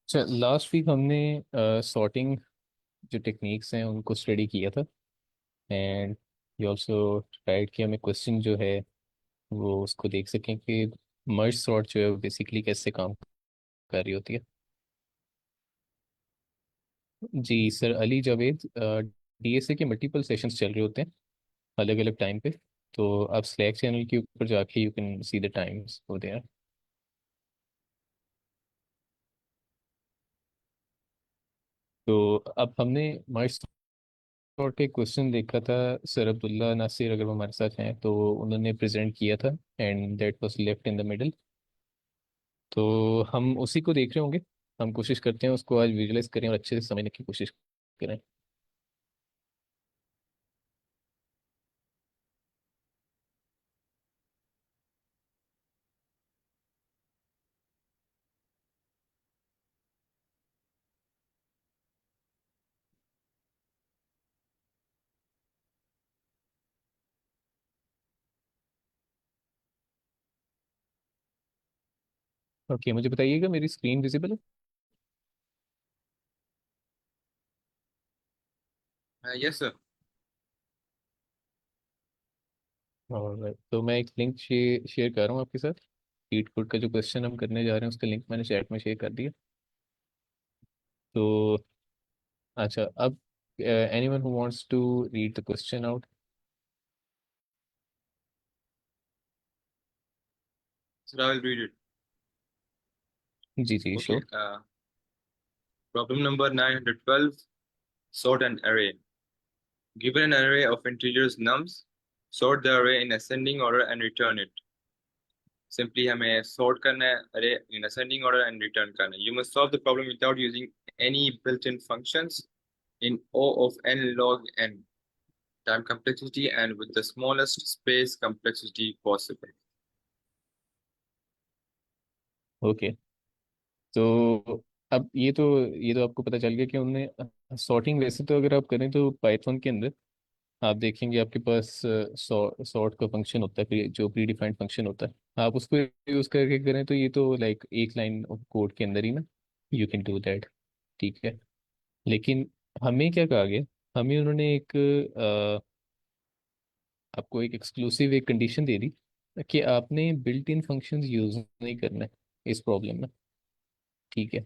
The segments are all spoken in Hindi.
अच्छा, लास्ट वीक हमने सॉर्टिंग जो टेक्निक्स हैं उनको स्टडी किया था। एंड वी ऑल्सो ट्राइड कि हमें क्वेश्चन जो है वो उसको देख सकें कि मर्ज सॉर्ट जो है वो बेसिकली कैसे काम कर रही होती है। जी सर, अली जावेद। डीएसए के मल्टीपल सेशंस चल रहे होते हैं अलग अलग टाइम पे। तो आप स्लैक चैनल के ऊपर जाके you can see the times हो देयर। तो अब हमने मर्ज सॉर्ट का क्वेश्चन देखा था। सर अब्दुल्ला नासिर अगर वो हमारे साथ हैं तो उन्होंने प्रेजेंट किया था and that was left in the middle. तो हम उसी को देख रहे होंगे। हम कोशिश करते हैं उसको आज विजुलाइज करें और अच्छे से समझने की कोशिश करें। ओके, मुझे बताइएगा मेरी स्क्रीन विजिबल है? Yes sir. और तो मैं एक लिंक शेयर कर रहा हूँ आपके साथ। लीड कोड का जो क्वेश्चन हम करने जा रहे हैं उसका लिंक मैंने चैट में शेयर कर दिया। तो अच्छा, अब anyone who wants to read the question out? Sir, I will read it. जी जी, Okay. Sure. Problem number 912. Sort an array. Given an array of integers nums, sort the array in ascending order and return it. Simply हमें sort करना है array in ascending order and return करना है. You must solve the problem without using any built-in functions in O of n log n time complexity and with the smallest space complexity possible. Okay, तो अब ये तो आपको पता चल गया कि उनने सॉर्टिंग वैसे तो अगर आप करें तो पाइथन के अंदर आप देखेंगे आपके पास सॉर्ट का फंक्शन होता है, जो प्री डिफाइंड फंक्शन होता है। आप उसको यूज करके करें तो ये तो लाइक एक लाइन ऑफ कोड के अंदर ही ना यू कैन डू दैट। ठीक है। लेकिन हमें क्या कहा गया? हमें उन्होंने आपको एक एक्सक्लूसिव एक कंडीशन दे दी कि आपने बिल्ट इन फंक्शंस यूज नहीं करना है इस प्रॉब्लम में। ठीक है।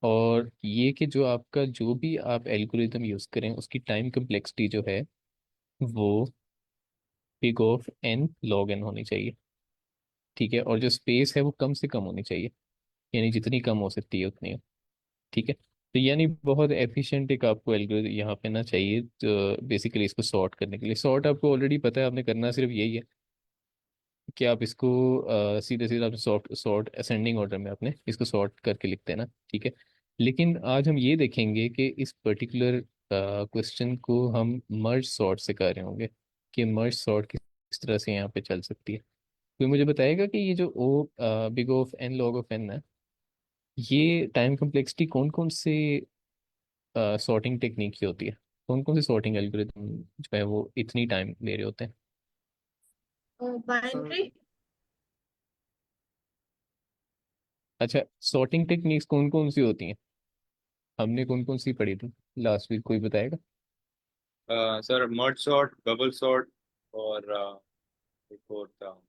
और ये कि जो आपका जो भी आप एल्गोरिदम यूज करें उसकी टाइम कम्प्लेक्सिटी जो है वो big of N log n होनी चाहिए। ठीक है। और जो स्पेस है वो कम से कम होनी चाहिए, यानी जितनी कम हो सकती है उतनी हो। ठीक है। तो यानी बहुत एफिशिएंट एक आपको एल्गोरिथम यहाँ पे ना चाहिए, तो बेसिकली इसको सॉर्ट करने के लिए सॉर्ट आपको ऑलरेडी पता है, आपने करना सिर्फ यही है कि आप इसको सीधे सीधे आपने सॉर्ट सॉर्ट असेंडिंग ऑर्डर में आपने इसको सॉर्ट करके लिखते हैं ना। ठीक है। लेकिन आज हम ये देखेंगे कि इस पर्टिकुलर क्वेश्चन को हम मर्ज सॉर्ट से कर रहे होंगे कि मर्ज सॉर्ट किस तरह से यहाँ पे चल सकती है। कोई मुझे बताएगा कि ये जो O big of N log of N है, ये टाइम कम्प्लेक्सिटी कौन कौन से सॉर्टिंग टेक्निक की होती है? कौन कौन से सॉर्टिंग एल्गोरिथम जो है वो इतनी टाइम ले रहे होते हैं? बाइनरी। अच्छा, सॉर्टिंग टेक्निक्स कौन कौन सी होती हैं? हमने कौन कौन सी पढ़ी थी लास्ट वीक, कोई बताएगा? Sir merge sort, bubble sort और एक और था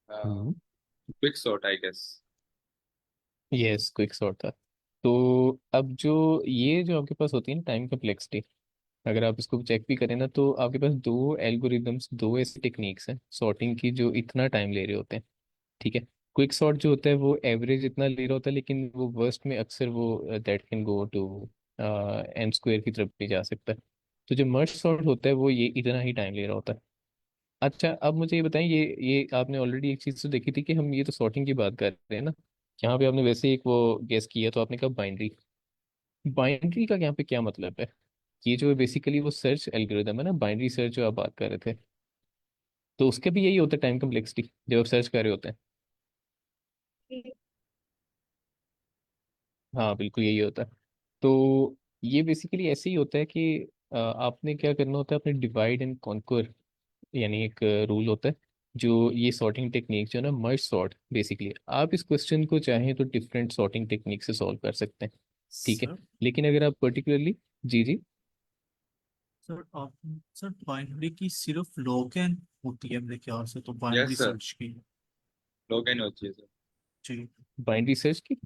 hmm. Quick sort I guess. Yes, quick sort था। तो अब जो ये जो आपके पास होती है ना टाइम कम्प्लेक्सिटी, अगर आप इसको चेक भी करें ना तो आपके पास दो एल्गोरिदम्स, दो ऐसे टेक्निक्स हैं सॉर्टिंग की जो इतना टाइम ले रहे होते हैं। ठीक है। क्विक सॉर्ट जो होता है वो एवरेज इतना ले रहा होता है, लेकिन वो वर्स्ट में अक्सर वो that can go to n square की तरफ भी जा सकता है। तो जो मर्ज सॉर्ट होता है वो ये इतना ही टाइम ले रहा होता है। अच्छा, अब मुझे ये बताएं, ये आपने ऑलरेडी एक चीज़ तो देखी थी कि हम ये तो सॉर्टिंग की बात कर रहे हैं ना। यहाँ पे आपने वैसे ही एक वो गेस किया, तो आपने कहा बाइनरी। बाइनरी का यहाँ पे क्या मतलब है? ये जो बेसिकली वो सर्च एल्गोरिदम है ना, बाइनरी सर्च जो आप बात कर रहे थे, तो उसके भी यही होता है टाइम कम्प्लेक्सिटी जब आप सर्च कर रहे होते हैं। हाँ बिल्कुल यही होता है। तो ये बेसिकली ऐसे ही होता है कि आपने क्या करना होता है, अपने डिवाइड एंड कॉन्कर, यानी एक रूल होता है जो ये सॉर्टिंग टेक्निक जो है ना, मर्ज सॉर्ट बेसिकली, आप इस क्वेश्चन को चाहें तो डिफरेंट सॉर्टिंग टेक्निक से सॉल्व कर सकते हैं। ठीक है, सर लेकिन अगर आप पर्टिकुलरली, जी जी, सर आप सर बाइनरी की सिर्फ लॉग एन होती है मेरे ख्याल से, तो बाइनरी यस सर, सर्च की। लॉग एन होती है सर। जी। बाइनरी सर्च की,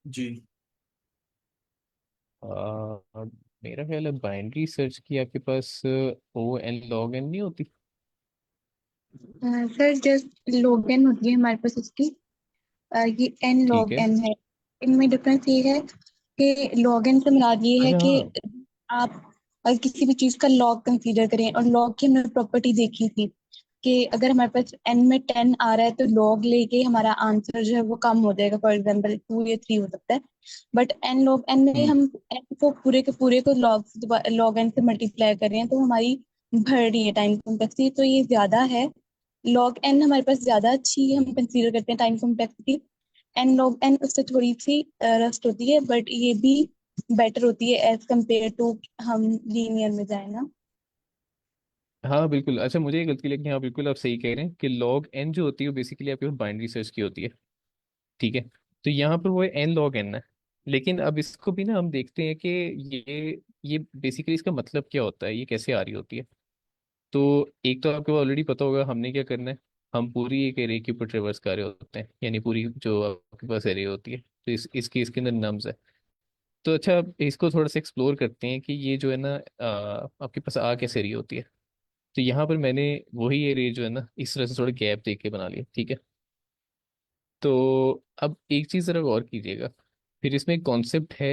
जी। मेरा ख्याल है बाइनरी सर्च की आपके पास ओ एन लॉग एन नहीं होती। सर जस्ट लॉग एन होती है हमारे पास उसकी। ये एन ठीक लॉग है। एन है। इनमें डिफरेंस ये है कि लॉग एन से मुराद ये है अच्छा कि हाँ। आप किसी भी चीज का लॉग कंसीडर करें, और लॉग की हमने प्रॉपर्टी देखी थी कि अगर हमारे पास एन में 10 आ रहा है तो लॉग लेके हमारा आंसर जो है वो कम हो जाएगा, फॉर एग्जांपल 2 या 3 हो सकता है। बट एन लॉग एन में हम्म। हम एन को पूरे के पूरे को लॉग एन से मल्टीप्लाई कर रहे हैं, तो हमारी बढ़ रही है टाइम कॉम्प्लेक्सिटी, तो ये ज्यादा है। लॉग एन हमारे पास ज्यादा अच्छी हम कंसीडर करते हैं time complexity. N log n उससे थोड़ी सी रस्ट होती है, बट ये भी बेटर होती है एज कम्पेयर टू हम लीनियर में जाए ना। हाँ बिल्कुल, अच्छा मुझे ये गलती लगी, हाँ बिल्कुल आप सही कह रहे हैं कि लॉग एन जो होती है वो बेसिकली आपके पास बाइनरी सर्च की होती है। ठीक है, तो यहाँ पर वो एन लॉग एन है। लेकिन अब इसको भी ना हम देखते हैं कि ये बेसिकली इसका मतलब क्या होता है, ये कैसे आ रही होती है। तो एक तो आपको ऑलरेडी पता होगा हमने क्या करना है, हम पूरी एक एरे के ऊपर ट्रेवर्स कर रहे होते हैं, यानी पूरी जो आपके पास एरे होती है, तो इस केस के अंदर नम्स है। तो अच्छा अब इसको थोड़ा सा एक्सप्लोर करते हैं कि ये जो है ना आपके पास आ कैसे रही होती है। तो यहाँ पर मैंने वही एरे जो है ना इस तरह से थोड़ा गैप देख के बना लिया, ठीक है। तो अब एक चीज़ ज़रा गौर कीजिएगा, फिर इसमें एक कॉन्सेप्ट है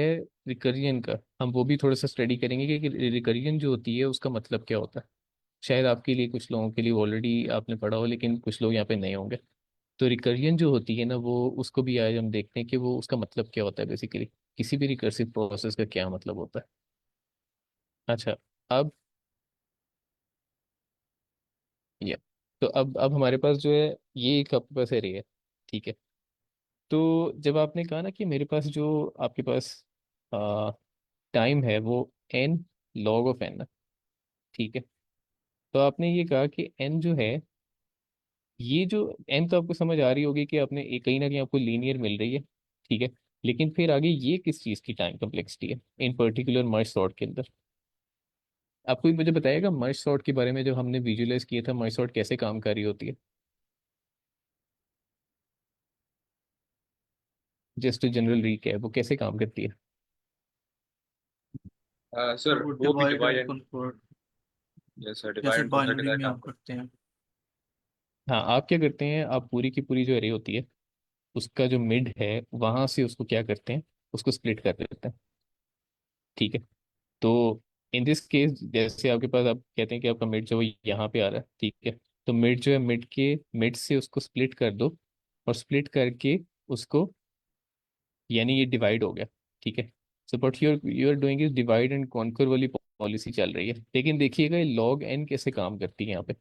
रिकरियन का, हम वो भी थोड़ा सा स्टडी करेंगे कि रिकरियन जो होती है उसका मतलब क्या होता है। शायद आपके लिए, कुछ लोगों के लिए ऑलरेडी आपने पढ़ा हो, लेकिन कुछ लोग यहाँ पे नहीं होंगे। तो रिकरियन जो होती है ना, वो उसको भी आज हम देखते हैं कि वो उसका मतलब क्या होता है बेसिकली, किसी भी रिकर्सिव प्रोसेस का क्या मतलब होता है। अच्छा, अब ये, तो अब हमारे पास जो है ये एक आपके पास एरे है, ठीक है। तो जब आपने कहा ना कि मेरे पास जो आपके पास टाइम है वो एन लॉग ऑफ एन है, ठीक है। तो आपने ये कहा कि एन जो है, ये जो एन तो आपको समझ आ रही होगी कि आपने कहीं ना कहीं आपको लीनियर मिल रही है, ठीक है। लेकिन फिर आगे ये किस चीज़ की टाइम कम्प्लेक्सिटी है इन पर्टिकुलर मर्ज सॉर्ट के अंदर। आप कोई मुझे बताएगा मर्ज सॉर्ट के बारे में, जो हमने विजुअलाइज किया था मर्ज सॉर्ट कैसे काम कर रही होती है, जस्ट जनरल रीकैप, वो कैसे काम करती है। सर वो वो भी divide divide and and, convert, yes sir, divide जैसे एंड कॉन्कर की बाइनरी तरह में काम हम करता करते हैं। हाँ, आप क्या करते हैं, आप पूरी की पूरी जो एरे होती है उसका जो मिड है वहां से उसको क्या करते हैं, उसको स्प्लिट कर देते हैं, ठीक है। तो इन दिस केस जैसे आपके पास, आप कहते हैं कि आपका मिड जो है यहाँ पे आ रहा है, ठीक है। तो मिड जो है, मिड से उसको स्प्लिट कर दो, और स्प्लिट करके उसको, यानी ये डिवाइड हो गया, ठीक है। So but you are doing is divide and conquer वाली पॉलिसी चल रही है। लेकिन देखिएगा ये लॉग एन कैसे काम करती है यहाँ पे।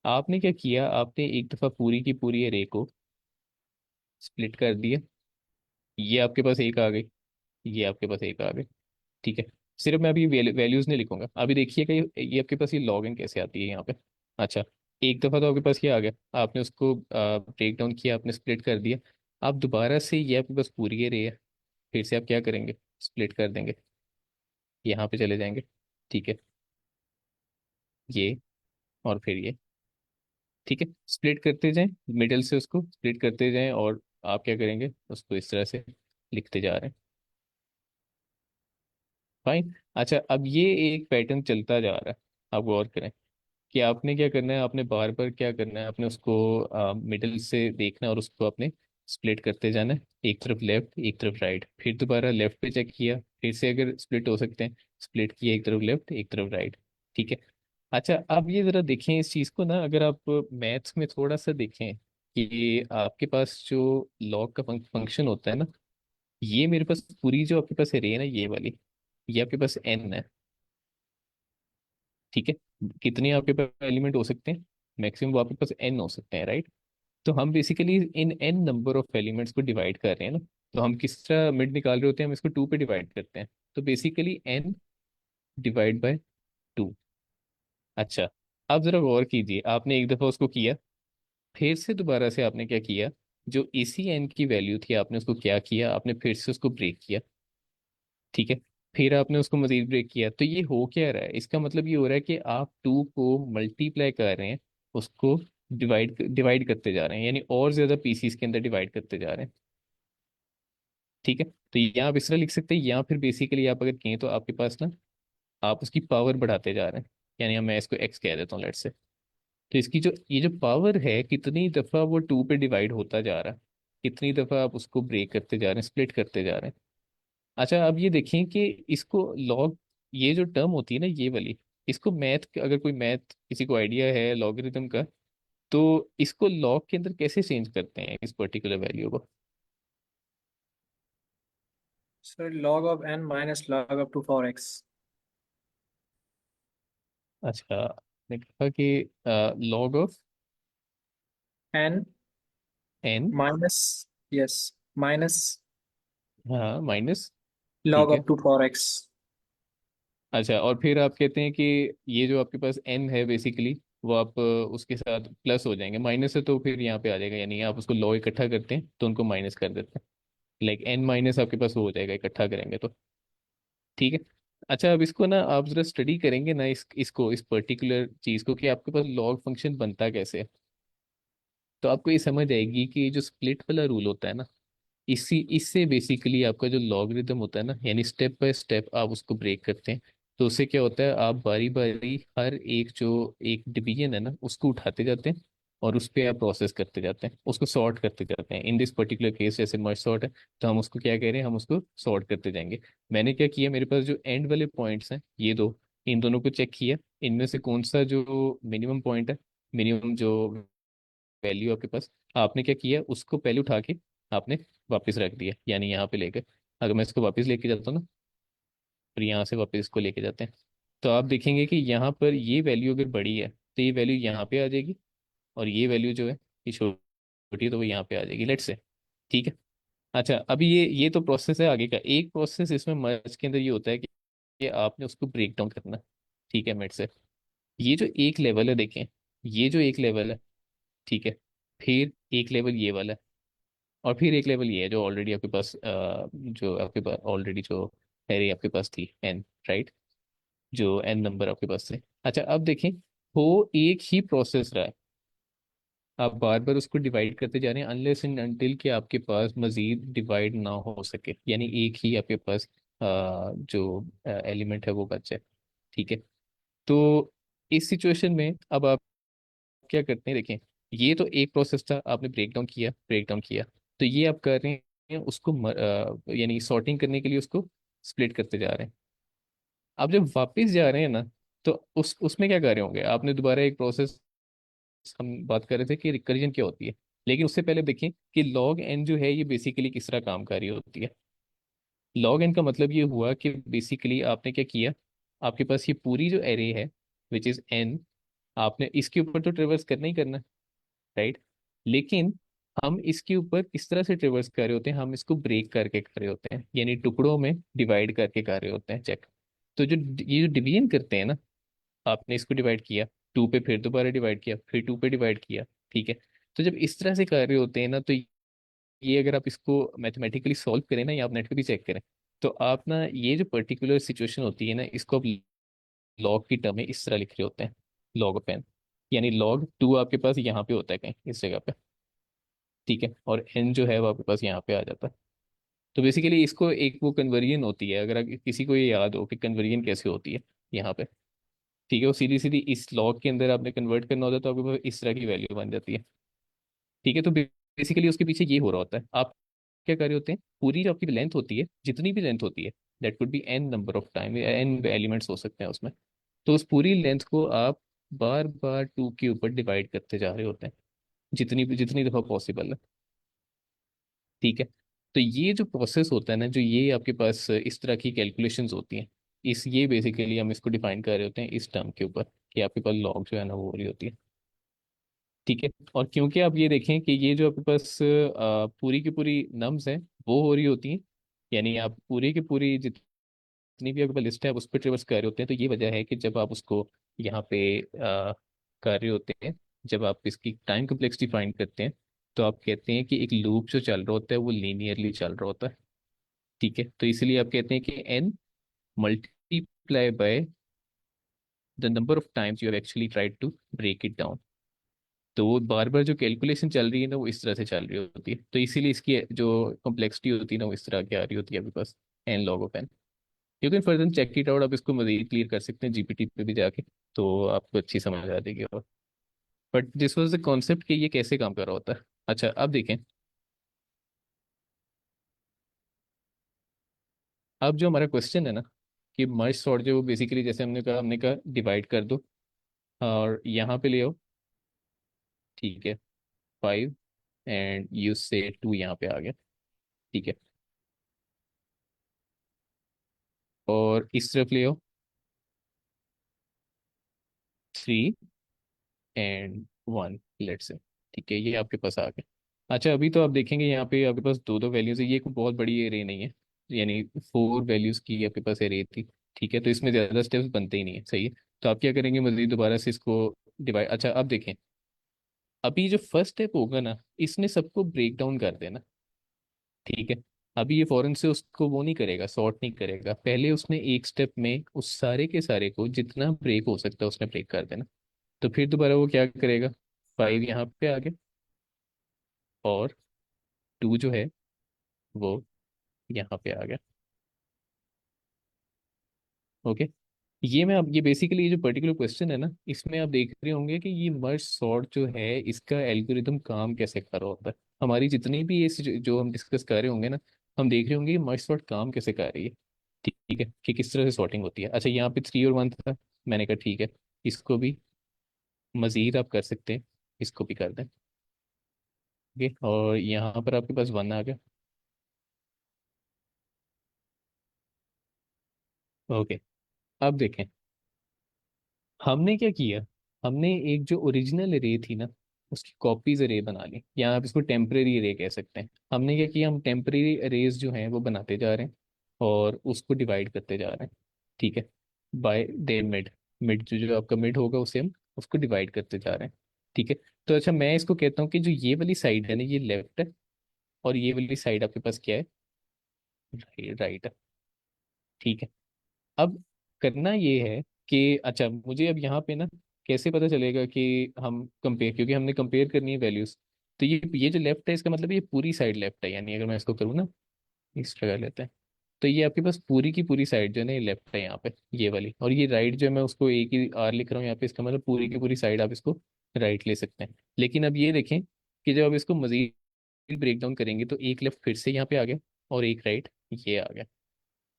आपने क्या किया, आपने एक दफा पूरी की पूरी अरे को स्प्लिट कर दिया, ये आपके पास एक आ गई, ये आपके पास एक आ गई, ठीक है। सिर्फ मैं अभी वैल्यूज नहीं लिखूंगा, अभी देखिएगा ये आपके पास ये लॉगिन कैसे आती है यहाँ पे। अच्छा, एक दफ़ा तो आपके पास ये आ गया, आपने उसको ब्रेक डाउन किया, आपने स्प्लिट कर दिया। आप दोबारा से, ये आपके पास पूरी है रे है, फिर से आप क्या करेंगे, स्प्लिट कर देंगे, यहाँ पे चले जाएंगे, ठीक है, ये और फिर ये, ठीक है। स्प्लिट करते जाएं, मिडिल से उसको स्प्लिट करते जाएं, और आप क्या करेंगे, उसको इस तरह से लिखते जा रहे हैं। फाइन। अच्छा, अब ये एक पैटर्न चलता जा रहा है, आप गौर करें कि आपने क्या करना है, आपने बार बार क्या करना है, आपने उसको मिडिल से देखना है और उसको आपने स्प्लिट करते जाना है, एक तरफ लेफ्ट एक तरफ राइट, फिर दोबारा लेफ्ट पे चेक किया, फिर से अगर स्प्लिट हो सकते हैं, स्प्लिट किया एक तरफ लेफ्ट एक तरफ राइट, ठीक है। अच्छा, अब ये जरा देखें इस चीज़ को ना, अगर आप मैथ्स में थोड़ा सा देखें कि आपके पास जो लॉग का फंक्शन होता है ना, ये मेरे पास पूरी जो आपके पास रे है ना, ये वाली, ये आपके पास एन है, ठीक है। कितने आपके पास एलिमेंट हो सकते हैं, मैक्सिमम आपके पास एन हो सकते हैं, राइट। तो हम basically in an number of elements को डिवाइड कर रहे हैं ना। तो हम किस तरह मिड निकाल रहे होते हैं, हम इसको टू पे डिवाइड करते हैं, तो basically n divide by two. अच्छा, अब जरा गौर कीजिए, आपने एक दफ़ा उसको किया, फिर से दोबारा से आपने क्या किया, जो इसी एन की वैल्यू थी आपने उसको क्या किया, आपने फिर से उसको ब्रेक किया। ठीक है, फिर आपने उसको मजीद ब्रेक किया। तो ये हो क्या रहा है, इसका मतलब ये हो रहा है कि आप टू को मल्टीप्लाई कर रहे हैं, उसको डिवाइड डिवाइड करते जा रहे हैं, यानी और ज्यादा पीसीस के अंदर डिवाइड करते जा रहे हैं। ठीक है, तो यहाँ आप इस तरह लिख सकते हैं, या फिर बेसिकली आप अगर कहें तो आपके पास ना, आप उसकी पावर बढ़ाते जा रहे हैं। यानी मैं इसको एक्स कह देता हूँ लेट्स से। तो इसकी जो ये जो पावर है, कितनी दफा वो टू पे डिवाइड होता जा रहा है, कितनी दफा आप उसको ब्रेक करते जा रहे हैं, स्प्लिट करते जा रहे हैं। अच्छा, अब ये देखें कि इसको लॉग, ये जो टर्म होती है ना ये वाली, इसको मैथ, अगर कोई मैथ किसी को आइडिया है लॉगरिथम का, तो इसको लॉग के अंदर कैसे चेंज करते हैं इस पर्टिकुलर वैल्यू को? Sir log of n minus log of 2 power x। अच्छा, ने कहा कि log of n n, minus, yes, minus हाँ माइनस, log ठीक है। of 2 power x। अच्छा, और फिर आप कहते हैं कि ये जो आपके पास एन है बेसिकली, वो आप उसके साथ प्लस हो जाएंगे, माइनस है तो फिर यहाँ पे आ जाएगा, यानी आप उसको लॉ इकट्ठा करते हैं तो उनको माइनस कर देते हैं, लाइक एन माइनस आपके पास वो हो जाएगा इकट्ठा करेंगे तो। ठीक है। अच्छा, अब इसको ना आप जरा स्टडी करेंगे ना, इसको इस पर्टिकुलर चीज़ को, कि आपके पास लॉग फंक्शन बनता कैसे है, तो आपको ये समझ आएगी कि ये जो स्प्लिट वाला रूल होता है ना, इसी इससे बेसिकली आपका जो लॉगरिदम होता है ना, यानी स्टेप बाय स्टेप आप उसको ब्रेक करते हैं। तो उससे क्या होता है, आप बारी बारी हर एक जो एक डिवीजन है ना उसको उठाते जाते हैं, और उस पर आप प्रोसेस करते जाते हैं, उसको सॉर्ट करते जाते हैं। इन दिस पर्टिकुलर केस जैसे मर्ज सॉर्ट है, तो हम उसको क्या कह रहे हैं, हम उसको सॉर्ट करते जाएंगे। मैंने क्या किया, मेरे पास जो एंड वाले पॉइंट्स हैं ये दो, इन दोनों को चेक किया, इनमें से कौन सा जो मिनिमम पॉइंट है, मिनिमम जो वैल्यू आपके पास, आपने क्या किया, उसको पहले उठा के आपने वापस रख दिया, यानी यहाँ पे लेकर। अगर मैं इसको वापस लेके जाता हूँ ना, फिर यहाँ से वापस इसको लेके जाते हैं, तो आप देखेंगे कि यहाँ पर ये वैल्यू अगर बड़ी है तो ये वैल्यू यहाँ पे आ जाएगी, और ये वैल्यू जो है ये छोटी है तो वो यहाँ पे आ जाएगी, लेट्स से। ठीक है। अच्छा, अभी ये तो प्रोसेस है आगे का। एक प्रोसेस इसमें मर्ज के अंदर ये होता है कि आपने उसको ब्रेक डाउन करना। ठीक है, मेट से ये जो एक लेवल है देखें, ये जो एक लेवल है, ठीक है, फिर एक लेवल ये वाला है, और फिर एक लेवल ये है जो ऑलरेडी आपके पास जो आपके पास ऑलरेडी जो एरे आपके पास थी एन, राइट, जो एन नंबर आपके पास थे। अच्छा, अब देखें, वो एक ही प्रोसेस रहा है, आप बार बार उसको डिवाइड करते जा रहे हैं अनलेस एंड अनटिल कि आपके पास मजीद डिवाइड ना हो सके, यानी एक ही आपके पास जो एलिमेंट है वो बच जाए। ठीक है। तो इस सिचुएशन में अब आप क्या करते हैं, देखें, ये तो एक प्रोसेस था, आपने ब्रेक डाउन किया, ब्रेक डाउन किया, तो ये आप कर रहे हैं उसको यानी सॉर्टिंग करने के लिए उसको स्प्लिट करते जा रहे हैं। आप जब वापस जा रहे हैं ना, तो उसमें क्या कर रहे होंगे, आपने दोबारा एक प्रोसेस, हम बात कर रहे थे कि रिकर्जन क्या होती है, लेकिन उससे पहले देखें कि लॉग एन जो है ये बेसिकली किस तरह काम कर रही होती है। लॉग एन का मतलब ये हुआ कि बेसिकली आपने क्या किया, आपके पास ये पूरी जो एरे है विच इज एन, आपने इसके ऊपर तो ट्रेवर्स करना ही करना, राइट, लेकिन हम इसके ऊपर किस तरह से ट्रेवर्स कर रहे होते हैं, हम इसको ब्रेक करके कर रहे होते हैं, यानी टुकड़ों में डिवाइड करके कर रहे होते हैं, चेक। तो जो ये जो डिवीजन करते हैं ना, आपने इसको डिवाइड किया टू पे, फिर दोबारा डिवाइड किया, फिर टू पे डिवाइड किया। ठीक है, तो जब इस तरह से कर रहे होते हैं ना, तो ये अगर आप इसको मैथमेटिकली सॉल्व करें ना, या आप नेट पे भी चेक करें, तो आप ना ये जो पर्टिकुलर सिचुएशन होती है ना, इसको आप लॉग की टर्म में इस तरह लिख रहे होते हैं, लॉग ऑफ एन, यानी लॉग टू आपके पास यहाँ पे होता है कहीं इस जगह पे। ठीक है, और एन जो है वो आपके पास यहाँ पे आ जाता है। तो बेसिकली इसको एक वो कन्वर्जन होती है, अगर किसी को ये याद हो कि कन्वर्जन कैसे होती है यहाँ पे, ठीक है, वो सीधी सीधी इस लॉग के अंदर आपने कन्वर्ट करना होता है, तो आपके पास इस तरह की वैल्यू बन जाती है। ठीक है, तो बेसिकली उसके पीछे ये हो रहा होता है, आप क्या कर रहे होते हैं, पूरी जो आपकी लेंथ होती है, जितनी भी लेंथ होती है, that could be n number of time, n elements हो सकते हैं उसमें, तो उस पूरी लेंथ को आप बार बार टू के ऊपर डिवाइड करते जा रहे होते हैं, जितनी दफ़ा पॉसिबल है। ठीक है, तो ये जो प्रोसेस होता है ना, जो ये आपके पास इस तरह की कैलकुलेशंस होती हैं, इस ये बेसिकली हम इसको डिफाइन कर रहे होते हैं इस टर्म के ऊपर, कि आपके पास लॉग जो है ना वो हो रही होती है। ठीक है, और क्योंकि आप ये देखें कि ये जो आपके पास पूरी की पूरी नम्स हैं वो हो रही होती हैं, यानी आप पूरी की पूरी जितनी भी आपके पास लिस्ट है आप उस पर ट्रेवर्स कर रहे होते हैं, तो ये वजह है कि जब आप उसको यहाँ पे कर रहे होते हैं, जब आप इसकी टाइम कम्प्लेक्सिटी फाइंड करते हैं तो आप कहते हैं कि एक लूप जो चल रहा होता है वो लीनियरली चल रहा होता है। ठीक है, तो इसलिए आप कहते हैं कि n multiply by the number of times you have actually tried to break it down. तो वो बार बार जो कैलकुलेशन चल रही है ना वो इस तरह से चल रही होती है, तो इसीलिए इसकी जो कॉम्प्लेक्सिटी होती है ना वो इस तरह की आ रही होती है because n log of n। You can further check it out, आप इसको मजीद क्लियर कर सकते हैं जीपीटी पे भी जाके, तो आपको अच्छी समझ आ जाएगी। और but this was the concept कि ये कैसे काम कर रहा होता है। अच्छा अब देखें, अब जो हमारा क्वेश्चन है ना कि मर्ज सॉर्ट जो बेसिकली जैसे हमने कहा डिवाइड कर दो और यहाँ पे ले आओ। ठीक है, 5 एंड यू से 2 यहाँ पे आ गया। ठीक है, और इस तरफ ले आओ 3 एंड 1 लेट से। ठीक है, ये आपके पास आ गया। अच्छा अभी तो आप देखेंगे यहाँ पे आपके पास दो दो वैल्यूज है, ये कोई बहुत बड़ी एरे नहीं है, यानी 4 वैल्यूज की आपके पास एरे थी। ठीक है, तो इसमें ज़्यादा स्टेप्स बनते ही नहीं है। सही है, तो आप क्या करेंगे मजीद दोबारा से इसको डिवाइड। अच्छा अब देखें, अभी जो फर्स्ट स्टेप होगा ना इसने सबको ब्रेक डाउन कर देना। ठीक है, अभी ये फौरन से उसको वो नहीं करेगा, सॉर्ट नहीं करेगा, पहले उसने एक स्टेप में उस सारे के सारे को जितना ब्रेक हो सकता है उसने ब्रेक कर देना। तो फिर दोबारा वो क्या करेगा, 5 यहाँ पे आ गया और 2 जो है वो यहाँ पे आ गया। ओके, ये मैं अब ये बेसिकली ये जो पर्टिकुलर क्वेश्चन है ना इसमें आप देख रहे होंगे कि ये मर्ज सॉर्ट जो है इसका एल्गोरिदम काम कैसे कर रहा होता है। हमारी जितनी भी ये जो हम डिस्कस कर रहे होंगे ना, हम देख रहे होंगे कि मर्ज सॉर्ट काम कैसे कर रही है। ठीक है, कि किस तरह से सॉर्टिंग होती है। अच्छा यहाँ पे 3 और 1 था, मैंने कहा ठीक है इसको भी मजीद आप कर सकते हैं, इसको भी कर दें। ओके, और यहाँ पर आपके पास 1 आ गया। ओके, अब देखें हमने क्या किया, हमने एक जो ओरिजिनल अरे थी ना उसकी कॉपीज अरे बना ली, या आप इसको टेम्परेरी अरे कह सकते हैं। हमने क्या किया, हम टेम्परेरी अरेज जो हैं वो बनाते जा रहे हैं और उसको डिवाइड करते जा रहे हैं। ठीक है, बाय दे मिड, मिड जो आपका मिड होगा उसे हम उसको डिवाइड करते जा रहे हैं। ठीक है, तो अच्छा मैं इसको कहता हूँ कि जो ये वाली साइड है ना ये लेफ्ट है और ये वाली साइड आपके पास क्या है, राइट है। ठीक है, अब करना ये है कि अच्छा मुझे अब यहाँ पे ना कैसे पता चलेगा कि हम कंपेयर, क्योंकि हमने कंपेयर करनी है वैल्यूज। तो ये जो लेफ्ट है इसका मतलब ये पूरी साइड लेफ्ट है, यानी अगर मैं इसको करूँ ना इस जगह लेते हैं तो ये आपके पास पूरी की पूरी साइड जो है ना ये लेफ्ट है यहाँ पे ये वाली, और ये राइट जो है मैं उसको एक ही आर लिख रहा हूँ यहाँ पे, इसका मतलब पूरी की पूरी साइड आप इसको राइट ले सकते हैं। लेकिन अब ये देखें कि जब आप इसको मजीद ब्रेक डाउन करेंगे तो एक लेफ्ट फिर से यहाँ पे आ गया और एक राइट ये आ गया।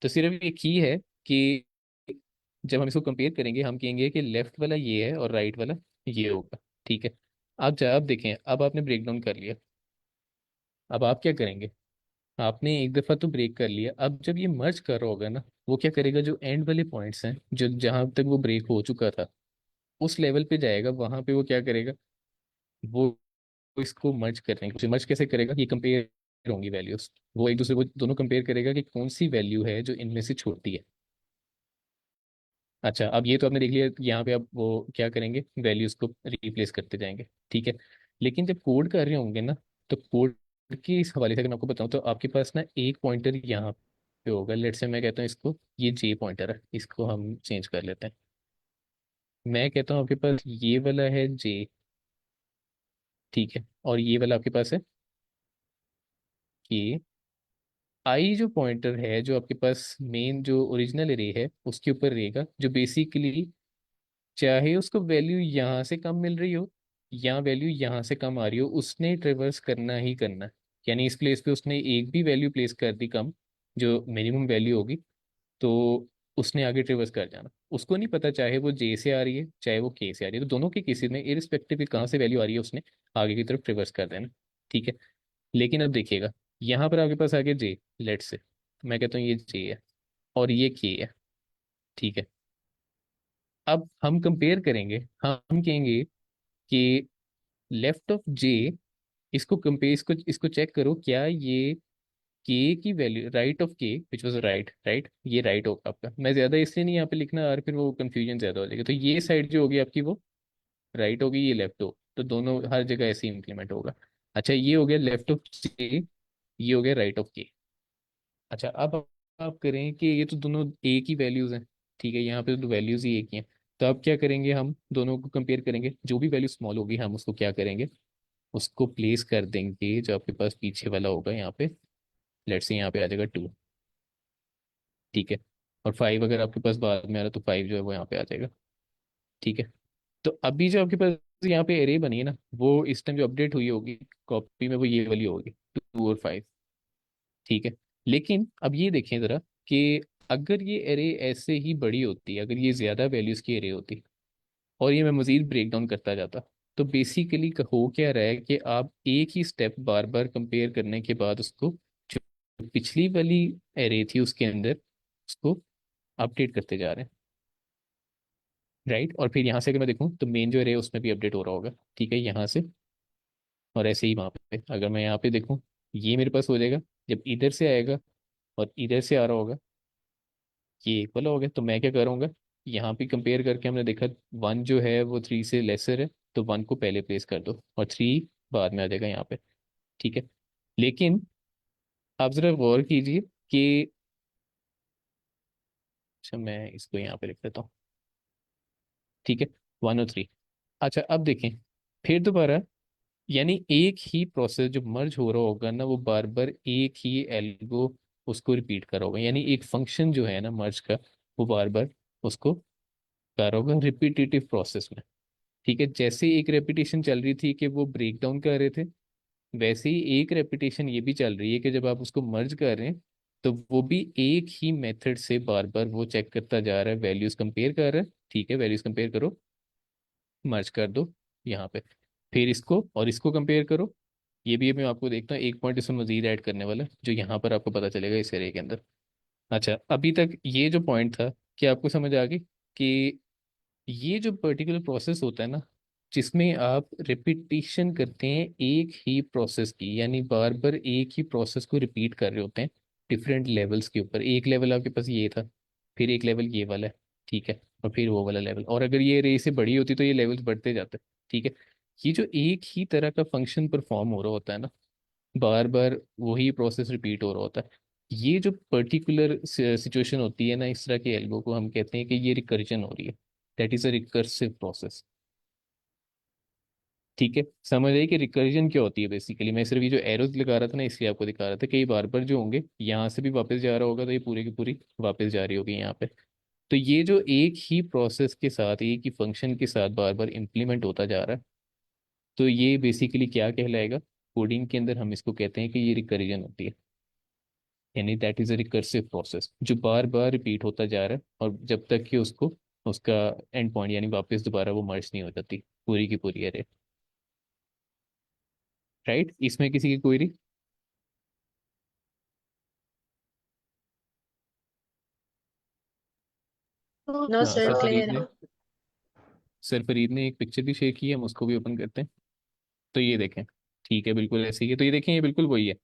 तो सिर्फ ये की है कि जब हम इसको कंपेयर करेंगे हम कहेंगे कि लेफ्ट वाला ये है और राइट वाला ये होगा। ठीक है, अब देखें, अब आपने ब्रेक डाउन कर लिया, अब आप क्या करेंगे, आपने एक दफ़ा तो ब्रेक कर लिया, अब जब ये मर्ज कर रहा होगा ना वो क्या करेगा, जो एंड वाले पॉइंट्स हैं जो जहां तक वो ब्रेक हो चुका था उस लेवल पे जाएगा, वहां पे वो क्या करेगा, वो इसको मर्ज करेंगे। मर्ज कैसे करेगा, ये कंपेयर होंगी वैल्यूज, वो एक दूसरे को दोनों कंपेयर करेगा कि कौन सी वैल्यू है जो इनमें से छोटी है। अच्छा अब ये तो आपने देख लिया, यहाँ पे आप वो क्या करेंगे वैल्यूज को रिप्लेस करते जाएंगे। ठीक है, लेकिन जब कोड कर रहे होंगे ना तो कोड के इस हवाले से अगर मैं आपको बताऊँ तो आपके पास ना एक पॉइंटर यहाँ पे होगा, लेट से मैं कहता हूँ इसको ये जे पॉइंटर है, इसको हम चेंज कर लेते हैं। मैं कहता हूँ आपके पास ये वाला है जे। ठीक है, और ये वाला आपके पास है कि आई जो पॉइंटर है जो आपके पास मेन जो ओरिजिनल रे है उसके ऊपर रहेगा, जो बेसिकली चाहे उसको वैल्यू यहाँ से कम मिल रही हो या वैल्यू यहाँ से कम आ रही हो उसने ट्रेवर्स करना ही करना है। यानी इस प्लेस पे उसने एक भी वैल्यू प्लेस कर दी कम, जो मिनिमम वैल्यू होगी, तो उसने आगे ट्रेवर्स कर जाना। उसको नहीं पता चाहे वो जे से आ रही है चाहे वो के से आ रही है, तो दोनों के केसेस में इरिस्पेक्टिव कहाँ से वैल्यू आ रही है उसने आगे की तरफ ट्रेवर्स कर देना। ठीक है, लेकिन अब देखिएगा यहाँ पर आपके पास आगे जे, लेट से मैं कहता हूँ ये जे है और ये के है। ठीक है, अब हम कंपेयर करेंगे, हम कहेंगे कि लेफ्ट ऑफ जे, इसको कंपेयर, इसको चेक करो क्या ये के की वैल्यू राइट ऑफ के विच वाज राइट, राइट ये राइट होगा आपका। मैं ज्यादा इसलिए नहीं यहाँ पे लिखना और फिर वो कंफ्यूजन ज्यादा हो जाएगा, तो ये साइड जो होगी आपकी वो राइट होगी, ये लेफ्ट हो, तो दोनों हर जगह ऐसे ही इंप्लीमेंट होगा। अच्छा ये हो गया लेफ्ट ऑफ जे, ये हो गया राइट ऑफ के। अच्छा अब आप करें कि ये तो दोनों एक ही वैल्यूज हैं, ठीक है, यहाँ पे तो वैल्यूज ही एक ही हैं। तो अब क्या करेंगे, हम दोनों को कंपेयर करेंगे, जो भी वैल्यू स्मॉल होगी हम उसको क्या करेंगे, उसको प्लेस कर देंगे जो आपके पास पीछे वाला होगा यहाँ पे। लेट्स से यहाँ पे आ जाएगा 2, ठीक है। और 5 अगर आपके पास बाद में आ रहा है तो 5 जो है वो यहाँ पे आ जाएगा, ठीक है। तो अभी जो आपके पास यहाँ पे एरे बनी है ना, वो इस टाइम जो अपडेट हुई होगी कॉपी में, वो ये वाली होगी 2 और 5, ठीक है। लेकिन अब ये देखें ज़रा कि अगर ये एरे ऐसे ही बड़ी होती, अगर ये ज़्यादा वैल्यूज़ की एरे होती और ये मैं मज़ीद ब्रेक डाउन करता जाता, तो बेसिकली हो क्या रहा है कि आप एक ही स्टेप बार बार कंपेयर करने के बाद उसको, जो पिछली वाली एरे थी उसके अंदर, उसको अपडेट करते जा रहे हैं, राइट। और फिर यहाँ से अगर मैं देखूँ तो मेन जो एरे है उसमें भी अपडेट हो रहा होगा, ठीक है, यहाँ से। और ऐसे ही वहाँ पे अगर मैं यहाँ पे देखूँ, ये मेरे पास हो जाएगा जब इधर से आएगा और इधर से आ रहा होगा, ये इक्वल हो गया। तो मैं क्या करूँगा, यहाँ पे कंपेयर करके हमने देखा 1 जो है वो 3 से लेसर है, तो 1 को पहले प्लेस कर दो और 3 बाद में आ जाएगा यहाँ पे, ठीक है। लेकिन आप ज़रा गौर कीजिए कि, अच्छा मैं इसको यहाँ पे लिख देता हूँ, ठीक है, 1 और 3। अच्छा अब देखें फिर दोबारा, यानी एक ही प्रोसेस जो मर्ज हो रहा होगा ना, वो बार बार एक ही एल्गो उसको रिपीट कर रहा होगा, यानी एक फंक्शन जो है ना मर्ज का, वो बार बार उसको कर रहा होगा रिपीटेटिव प्रोसेस में, ठीक है। जैसे एक रेपिटेशन चल रही थी कि वो ब्रेक डाउन कर रहे थे, वैसे ही एक रेपिटेशन ये भी चल रही है कि जब आप उसको मर्ज कर रहे हैं तो वो भी एक ही मेथड से बार बार वो चेक करता जा रहा है, वैल्यूज कंपेयर कर रहा है, ठीक है, वैल्यूज कंपेयर करो, मर्ज कर दो यहाँ पे, फिर इसको और इसको कंपेयर करो। ये भी मैं आपको देखता हूँ एक पॉइंट इसमें मजीद ऐड करने वाला है, जो यहाँ पर आपको पता चलेगा इस एरे के अंदर। अच्छा अभी तक ये जो पॉइंट था, कि आपको समझ आ गई कि ये जो पर्टिकुलर प्रोसेस होता है ना, जिसमें आप रिपीटिशन करते हैं एक ही प्रोसेस की, यानी बार बार एक ही प्रोसेस को रिपीट कर रहे होते हैं डिफरेंट लेवल्स के ऊपर। एक लेवल आपके पास ये था, फिर एक लेवल ये वाला है, ठीक है, और फिर वो वाला लेवल, और अगर ये रे से बड़ी होती तो ये लेवल्स बढ़ते जाते, ठीक है। ये जो एक ही तरह का फंक्शन परफॉर्म हो रहा होता है ना, बार बार वही प्रोसेस रिपीट हो रहा होता है, ये जो पर्टिकुलर सिचुएशन होती है ना, इस तरह के एल्गो को हम कहते हैं कि ये रिकर्जन हो रही है, that is a recursive process, ठीक है। समझ आई कि रिकर्जन क्या होती है। बेसिकली मैं सिर्फ ये जो एरोज लगा रहा था ना, इसलिए आपको दिखा रहा था, कई बार बार जो होंगे यहाँ से भी वापस जा रहा होगा, तो ये पूरी की पूरी वापस जा रही होगी यहाँ पे। तो ये जो एक ही प्रोसेस के साथ, एक ही फंक्शन के साथ बार बार इम्प्लीमेंट होता जा रहा है, तो ये बेसिकली क्या कहलाएगा, कोडिंग के अंदर हम इसको कहते हैं कि ये रिकर्जन होती है, यानी that is a recursive process जो बार बार रिपीट होता जा रहा है, और जब तक कि उसको, उसका एंड पॉइंट यानी वापस दोबारा वो मर्ज नहीं हो जाती पूरी की पूरी एरे, राइट। इसमें किसी की क्वेरी? नो हाँ सर, सरफरीद क्लियर ने, है। सरफरीद ने एक पिक्चर भी शेयर की है, हम उसको भी ओपन करते हैं। तो ये देखें, ठीक है, बिल्कुल ऐसे ही है। तो ये देखें, ये बिल्कुल वही है,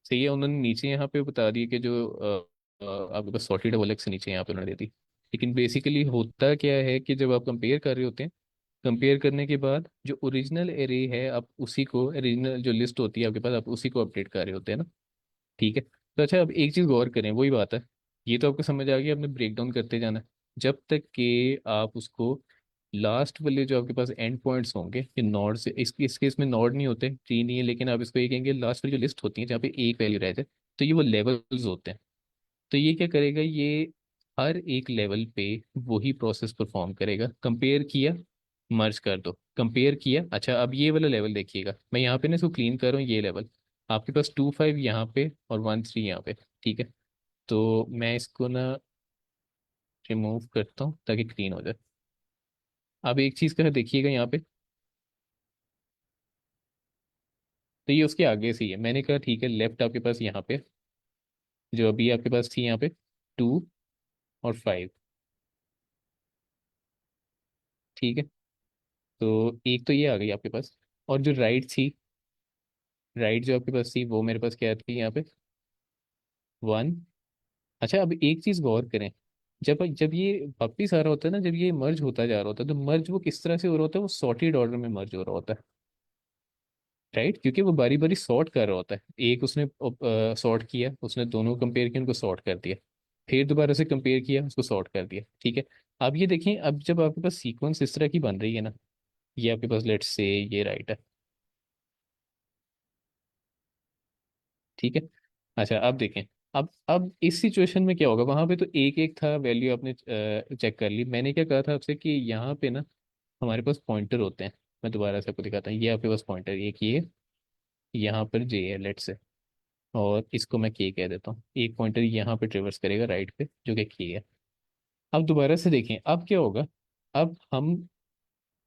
सही है। उन्होंने नीचे यहाँ पे बता दिया कि जो आपके पास सॉर्टेड डबल एक्स नीचे यहाँ पे उन्होंने दे दी। लेकिन बेसिकली होता क्या है कि जब आप कंपेयर कर रहे होते हैं, कंपेयर करने के बाद जो ओरिजिनल एरे है, आप उसी को, ओरिजिनल जो लिस्ट होती है आपके पास, आप उसी को अपडेट कर रहे होते हैं ना, ठीक है। तो अच्छा अब एक चीज़ गौर करें, वही बात है, ये तो आपको समझ आ गया, आपने ब्रेक डाउन करते जाना है जब तक कि आप उसको लास्ट वाले जो आपके पास एंड पॉइंट्स होंगे, ये नॉड से, इस केस में नॉड नहीं होते, ट्री नहीं है, लेकिन आप इसको ये कहेंगे लास्ट वाली जो लिस्ट होती है जहाँ पे एक वैल्यू रह जाए, तो ये वो लेवल्स होते हैं। तो ये क्या करेगा, ये हर एक लेवल पे वही प्रोसेस परफॉर्म करेगा, कंपेयर किया, मर्ज कर दो, कंपेयर किया। अच्छा अब ये वाला लेवल देखिएगा, मैं यहाँ पे ना इसको क्लीन कर रहा हूँ, ये लेवल आपके पास 2 5 यहाँ पे और 1 3 यहाँ पे, ठीक है। तो मैं इसको ना रिमूव करता हूँ ताकि क्लीन हो जाए। अब एक चीज़ का देखिएगा यहाँ पे, तो ये उसके आगे से ही है, मैंने कहा ठीक है, लेफ्ट आपके पास यहाँ पे जो अभी आपके पास थी यहाँ पे 2 और 5, ठीक है। तो एक तो ये आ गई आपके पास, और जो राइट थी, राइट जो आपके पास थी वो मेरे पास क्या थी यहाँ पे 1। अच्छा अब एक चीज़ गौर करें, जब जब ये वापिस आ रहा होता है ना, जब ये मर्ज होता जा रहा होता है, तो मर्ज वो किस तरह से हो रहा होता है, वो सॉर्टेड ऑर्डर में मर्ज हो रहा होता है, राइट, क्योंकि वो बारी बारी सॉर्ट कर रहा होता है। एक उसने सॉर्ट किया, उसने दोनों कंपेयर किया, उनको सॉर्ट कर दिया, फिर दोबारा से कंपेयर किया, उसको सॉर्ट कर दिया, ठीक है। अब ये देखें, अब जब आपके पास सीक्वेंस इस तरह की बन रही है ना, ये आपके पास लेट्स से ये राइट है, ठीक है। अच्छा अब देखें, अब इस सिचुएशन में क्या होगा, वहां पे तो एक एक था वैल्यू, आपने चेक कर ली। मैंने क्या कहा था आपसे कि यहाँ पे ना हमारे पास पॉइंटर होते हैं। मैं दोबारा से आपको दिखाता हूँ, ये आपके पास पॉइंटर, एक ये यहाँ पर जे है लेट्स से, और इसको मैं के कह देता हूँ। एक पॉइंटर यहाँ पे ट्रेवर्स करेगा राइट पे, जो कि के है। अब दोबारा से देखें, अब क्या होगा, अब हम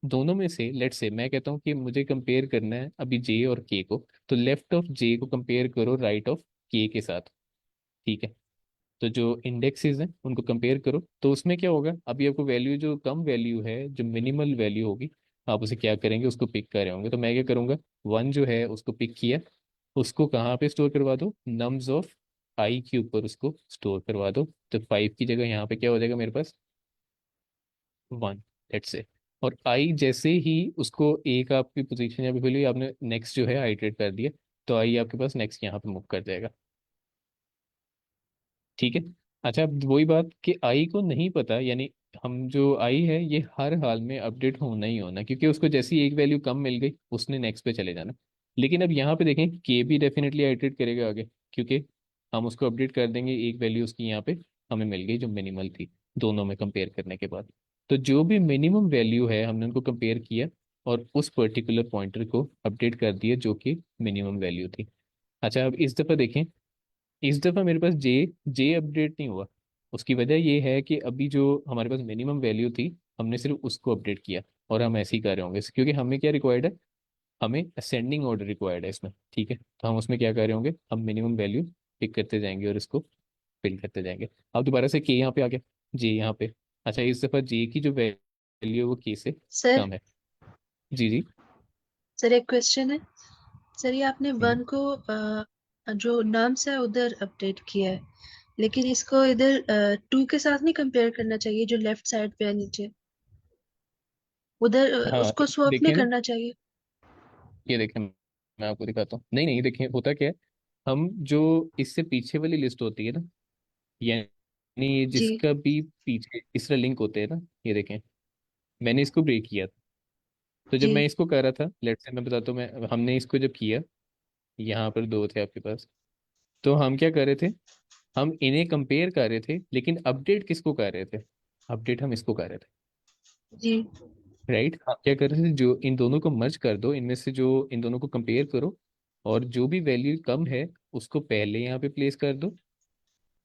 दोनों में से लेट्स से मैं कहता हूँ कि मुझे कंपेयर करना है अभी जे और के को, तो लेफ्ट ऑफ जे को कंपेयर करो राइट ऑफ के के साथ, ठीक है। तो जो इंडेक्सेस हैं उनको कंपेयर करो, तो उसमें क्या होगा, अभी आपको वैल्यू जो कम वैल्यू है, जो मिनिमल वैल्यू होगी, आप उसे क्या करेंगे, उसको पिक कर रहे होंगे। तो मैं क्या करूँगा, वन जो है उसको पिक किया, उसको कहाँ पे स्टोर करवा दो, नम्स ऑफ आई के ऊपर उसको स्टोर करवा दो। तो 5 की जगह यहाँ पे क्या हो जाएगा मेरे पास, 1, लेट्स से। और आई जैसे ही उसको एक आपकी पोजीशन यहाँ पे फिल हुई, आपने नेक्स्ट जो है आइटरेट कर दिया, तो आई आपके पास नेक्स्ट यहाँ पे मूव कर जाएगा, ठीक है। अच्छा अब वही बात कि आई को नहीं पता, यानी हम जो आई है ये हर हाल में अपडेट होना ही होना, क्योंकि उसको जैसी एक वैल्यू कम मिल गई उसने नेक्स्ट पे चले जाना। लेकिन अब यहाँ पे देखें, के भी डेफिनेटली आइटरेट करेगा आगे, क्योंकि हम उसको अपडेट कर देंगे, एक वैल्यू उसकी यहाँ पे हमें मिल गई जो मिनिमल थी, दोनों में कंपेयर करने के बाद। तो जो भी मिनिमम वैल्यू है हमने उनको कंपेयर किया, और उस पर्टिकुलर पॉइंटर को अपडेट कर दिया जो कि मिनिमम वैल्यू थी। अच्छा अब इस दफ़ा देखें, इस दफ़ा मेरे पास जे जे अपडेट नहीं हुआ। उसकी वजह ये है कि अभी जो हमारे पास मिनिमम वैल्यू थी, हमने सिर्फ उसको अपडेट किया, और हम ऐसे ही कर रहे होंगे क्योंकि हमें क्या रिक्वायर्ड है, हमें असेंडिंग ऑर्डर रिक्वायर्ड है इसमें, ठीक है। तो हम उसमें क्या कर रहे होंगे, हम मिनिमम वैल्यू पिक करते जाएंगे और इसको फिल करते जाएंगे। अब दोबारा से के यहाँ पे आ गया, जे यहाँ पे। अच्छा इस दफ़ा जे की जो वैल्यू है वो के से सर कम है। जी जी। सर एक क्वेश्चन है। सर ये आपने हम्म, वन को जो नाम्स है उधर अपडेट किया है, लेकिन इसको इधर टू के साथ नहीं कंपेयर करना चाहिए जो लेफ्ट साइड पे है नीचे, उधर हाँ उसको स्वैप नहीं देखिए ना, करना चाहिए। ये देखिए मैं आपको दिखाता हूँ, नहीं नहीं देखिए होता क्या है, हम जो इससे पीछे वाली लिस्ट होती है ना, यानी जी जिसका भी पीछे इस तरह लिंक होते हैं ना, ये देखें मैंने इसको ब्रेक किया था। तो जब जी मैं इसको कर रहा था, लेट से मैं बताता हूँ, मैं हमने इसको जब किया, यहाँ पर दो थे आपके पास, तो हम क्या कर रहे थे, हम इन्हें कंपेयर कर रहे थे, लेकिन अपडेट किसको कर रहे थे, अपडेट हम इसको कर रहे थे, जी राइट। हम क्या कर रहे थे, जो इन दोनों को मर्ज कर दो, इनमें से जो इन दोनों को कंपेयर करो, और जो भी वैल्यू कम है उसको पहले यहाँ पे प्लेस कर दो,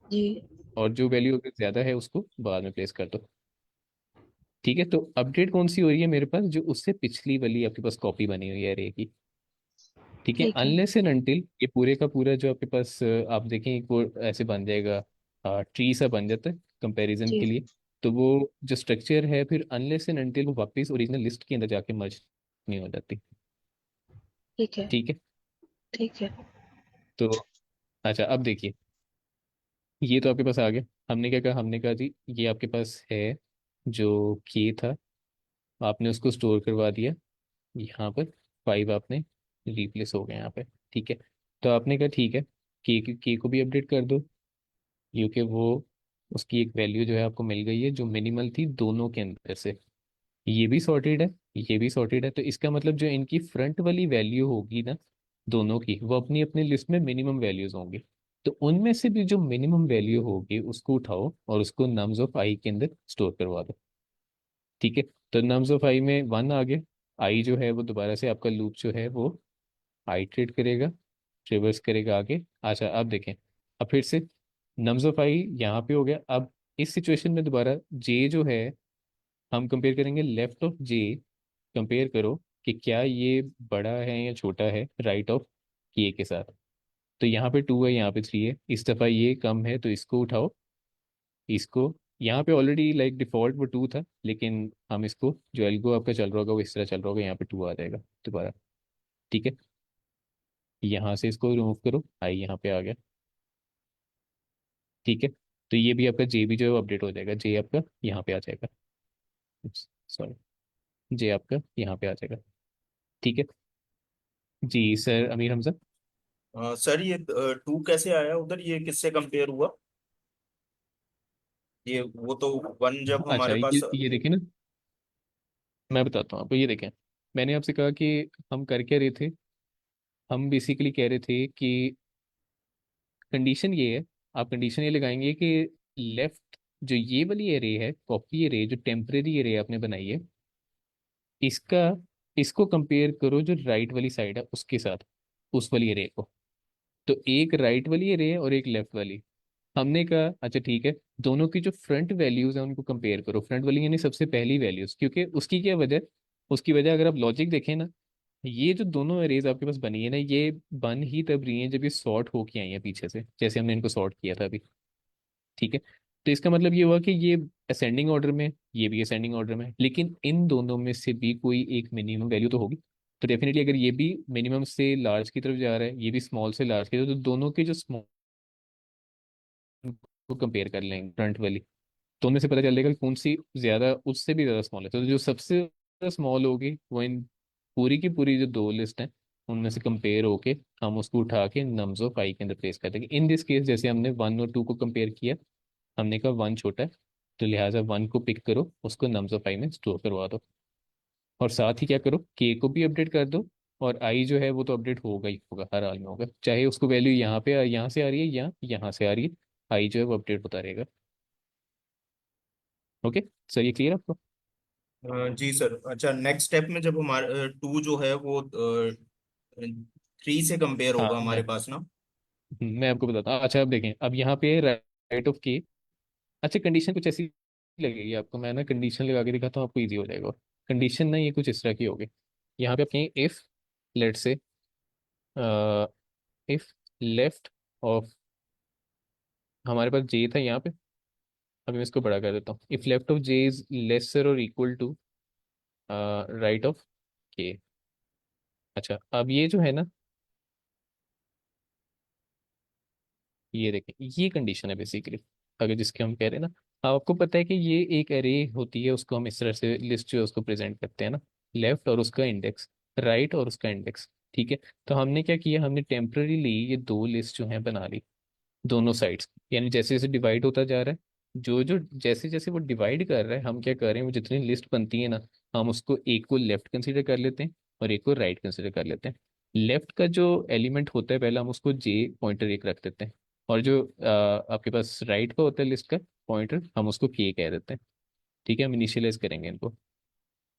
जी और जो वैल्यू अगर ज्यादा है उसको बाद में प्लेस कर दो, ठीक है। तो अपडेट कौन सी हो रही है मेरे पास, जो उससे पिछली वाली आपके पास कॉपी बनी हुई है रे की, ठीक है। ठीक है अनलेस एंड अनटिल ये पूरे का पूरा जो आपके पास आप देखें एक वो ऐसे बन जाएगा, ट्री सा बन जाता है कंपैरिजन जी के लिए। तो वो जो स्ट्रक्चर है, फिर अनलेस एंड अनटिल वो वापस ओरिजिनल लिस्ट के अंदर जाके मर्ज नहीं हो जाती, ठीक है ठीक है। ठीक है तो अच्छा अब देखिए, ये तो आपके पास आ गया। हमने क्या कहा, हमने कहा जी ये आपके पास है जो के था, आपने उसको स्टोर करवा दिया यहाँ पर, 5 आपने रिप्लेस हो गए यहाँ पे, ठीक है। तो आपने कहा ठीक है, के को भी अपडेट कर दो, क्योंकि वो उसकी एक वैल्यू जो है आपको मिल गई है जो मिनिमल थी दोनों के अंदर से। ये भी सॉर्टेड है, ये भी सॉर्टेड है, तो इसका मतलब जो इनकी फ्रंट वाली वैल्यू होगी ना दोनों की, वो अपनी अपनी लिस्ट में मिनिमम वैल्यूज होंगी। तो उनमें से भी जो मिनिमम वैल्यू होगी उसको उठाओ और उसको नम्स ऑफ आई के अंदर स्टोर करवा दो, ठीक है। तो नम्स ऑफ आई में 1 आ गया, आई जो है वो दोबारा से आपका लूप जो है वो आइट्रेट करेगा, रिवर्स करेगा आगे। अच्छा अब देखें, अब फिर से नम्स ऑफ आई यहाँ पे हो गया। अब इस सिचुएशन में दोबारा जे जो है, हम कंपेयर करेंगे लेफ्ट ऑफ जे, कंपेयर करो कि क्या ये बड़ा है या छोटा है राइट ऑफ के के साथ। तो यहाँ पे 2 है, यहाँ पे 3 है, इस दफ़ा ये कम है तो इसको उठाओ, इसको यहाँ पे ऑलरेडी लाइक डिफॉल्ट वो 2 था, लेकिन हम इसको जो एल्गो आपका चल रहा होगा वो इस तरह चल रहा होगा, यहाँ पे 2 आ जाएगा दोबारा, ठीक है। यहाँ से इसको रिमूव करो, आई यहाँ पे आ गया, ठीक है। तो ये भी आपका जे भी जो है वो अपडेट हो जाएगा, जे आपका यहाँ पे आ जाएगा, सॉरी, जे आपका यहाँ पे आ जाएगा। ठीक है जी सर, अमीर हमजा। सर ये 2 कैसे आया उधर, ये किससे कंपेयर हुआ? ये वो तो 1 जब अच्छा हमारे पास। ये देखिए ना, मैं बताता हूँ आपको, ये देखें, मैंने आपसे कहा कि हम कर क्या रहे थे, हम बेसिकली कह रहे थे कि कंडीशन ये है, आप कंडीशन ये लगाएंगे कि लेफ्ट जो ये वाली एरे है, कॉपी एरे जो टेम्परेरी एरे आपने बनाई है, इसका इसको कंपेयर करो जो राइट वाली साइड है उसके साथ, उस वाली एरे को। तो एक राइट वाली एरे है और एक लेफ्ट वाली। हमने कहा अच्छा ठीक है, दोनों की जो फ्रंट वैल्यूज है उनको कंपेयर करो, फ्रंट वाली यानी सबसे पहली वैल्यूज, क्योंकि उसकी क्या वजह, उसकी वजह अगर आप लॉजिक देखें ना, ये जो दोनों एरेज आपके पास बनी है ना, ये बन ही तब रही है जब ये सॉर्ट होके आई है पीछे से, जैसे हमने इनको सॉर्ट किया था अभी। ठीक है, तो इसका मतलब ये हुआ कि ये असेंडिंग ऑर्डर में, ये भी असेंडिंग ऑर्डर में, लेकिन इन दोनों में से भी कोई एक मिनिमम वैल्यू तो होगी। तो डेफिनेटली अगर ये भी मिनिमम से लार्ज की तरफ जा रहा है, ये भी स्मॉल से लार्ज की तरफ, तो दोनों के जो स्मॉल को कंपेयर कर लेंगे फ्रंट वाली, तो उनमें से पता चल जाएगा कि कौन सी ज्यादा, उससे भी ज्यादा स्मॉल है। तो जो सबसे स्मॉल होगी वो इन पूरी की पूरी जो दो लिस्ट है उनमें से कंपेयर होके हम उसको उठा के नम्स ऑफ आई के अंदर प्लेस कर देंगे। इन दिस केस जैसे हमने 1 और 2 को कंपेयर किया, हमने कहा 1 छोटा है, तो लिहाजा 1 को पिक करो, उसको नम्स ऑफ आई में स्टोर करवा दो, और साथ ही क्या करो, के को भी अपडेट कर दो, और आई जो है वो तो अपडेट होगा ही होगा, हर हाल में होगा, चाहे उसको वैल्यू यहाँ पे यहाँ से आ रही है या यहाँ से आ रही है, आई जो है वो अपडेट होता रहेगा। ओके सर, ये क्लियर आपको? जी सर। अच्छा, नेक्स्ट स्टेप में जब हमारे 2 जो है वो 3 से कंपेयर हाँ होगा हमारे पास ना। मैं आपको बताता हूँ। अच्छा अब देखें, अब यहाँ पे राइट ऑफ के, अच्छा कंडीशन कुछ ऐसी लगेगी आपको, मैं ना कंडीशन लगा के दिखाता हूँ, आपको इजी हो जाएगा। कंडीशन ना ये कुछ इस तरह की होगी, यहाँ पे आप कहें इफ, लेट से इफ लेफ्ट ऑफ, हमारे पास जे था यहाँ पे, अभी मैं इसको बड़ा कर देता हूँ, if left of J is lesser और इक्वल टू राइट ऑफ के। अच्छा अब ये जो है ना, ये देखें, ये कंडीशन है बेसिकली, अगर जिसके हम कह रहे हैं ना, अब आपको पता है कि ये एक एरे होती है, उसको हम इस तरह से लिस्ट जो है उसको प्रेजेंट करते हैं ना, लेफ्ट और उसका इंडेक्स, राइट और उसका इंडेक्स। ठीक है, तो हमने क्या किया, हमने टेम्पररीली ये दो लिस्ट जो है बना ली, दोनों साइड्स, यानी जैसे जैसे डिवाइड होता जा रहा है, जो जो जैसे जैसे वो डिवाइड कर रहा है, हम क्या कर रहे हैं, वो जितनी लिस्ट बनती है ना, हम उसको एक को लेफ्ट कंसीडर कर लेते हैं और एक को राइट कंसीडर कर लेते हैं। लेफ्ट का जो एलिमेंट होता है पहले हम उसको जे पॉइंटर एक रख देते हैं, और जो आपके पास राइट का होता है लिस्ट का पॉइंटर, हम उसको के कह देते हैं। ठीक है, हम इनिशियलाइज करेंगे इनको।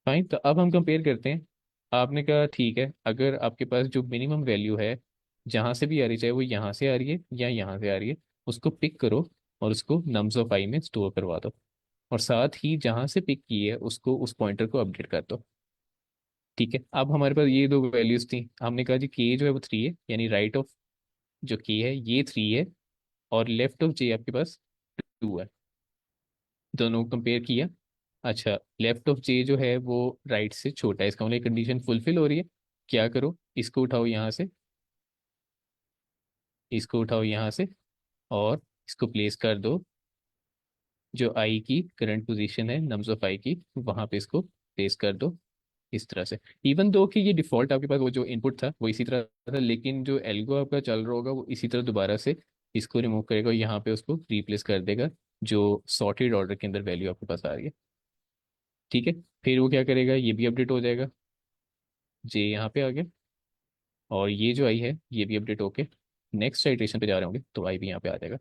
फाइन, तो अब हम कंपेयर करते हैं। आपने कहा ठीक है, अगर आपके पास जो मिनिमम वैल्यू है जहाँ से भी आ रही, चाहे वो यहाँ से आ रही है या यहाँ से आ रही है, उसको पिक करो और उसको नम्स ऑफ आई में स्टोर करवा दो, और साथ ही जहाँ से पिक की है उसको, उस पॉइंटर को अपडेट कर दो। ठीक है, अब हमारे पास ये दो वैल्यूज थी, हमने कहा जी के जो है वो 3 है, यानी राइट ऑफ जो के है ये 3 है, और लेफ्ट ऑफ जे आपके पास 2 है, दोनों को कंपेयर किया। अच्छा, लेफ्ट ऑफ जे जो है वो राइट से छोटा है, इसका मतलब कंडीशन फुलफिल हो रही है। क्या करो, इसको उठाओ यहाँ से, इसको उठाओ यहाँ से, और इसको प्लेस कर दो जो आई की करंट पोजीशन है, नम्स ऑफ आई की, वहां पे इसको प्लेस कर दो इस तरह से। इवन दो कि ये डिफॉल्ट आपके पास वो जो इनपुट था वो इसी तरह था, लेकिन जो एल्गो आपका चल रहा होगा वो इसी तरह दोबारा से इसको रिमूव करेगा और यहाँ पे उसको रिप्लेस कर देगा जो सॉर्टेड ऑर्डर के अंदर वैल्यू आपके पास आ रही है। ठीक है, फिर वो क्या करेगा, ये भी अपडेट हो जाएगा, जे यहाँ पे आ गया, और ये जो आई है ये भी अपडेट होके नेक्स्ट आइट्रेशन पे जा रहे होंगे, तो आई भी यहाँ पे आ जाएगा।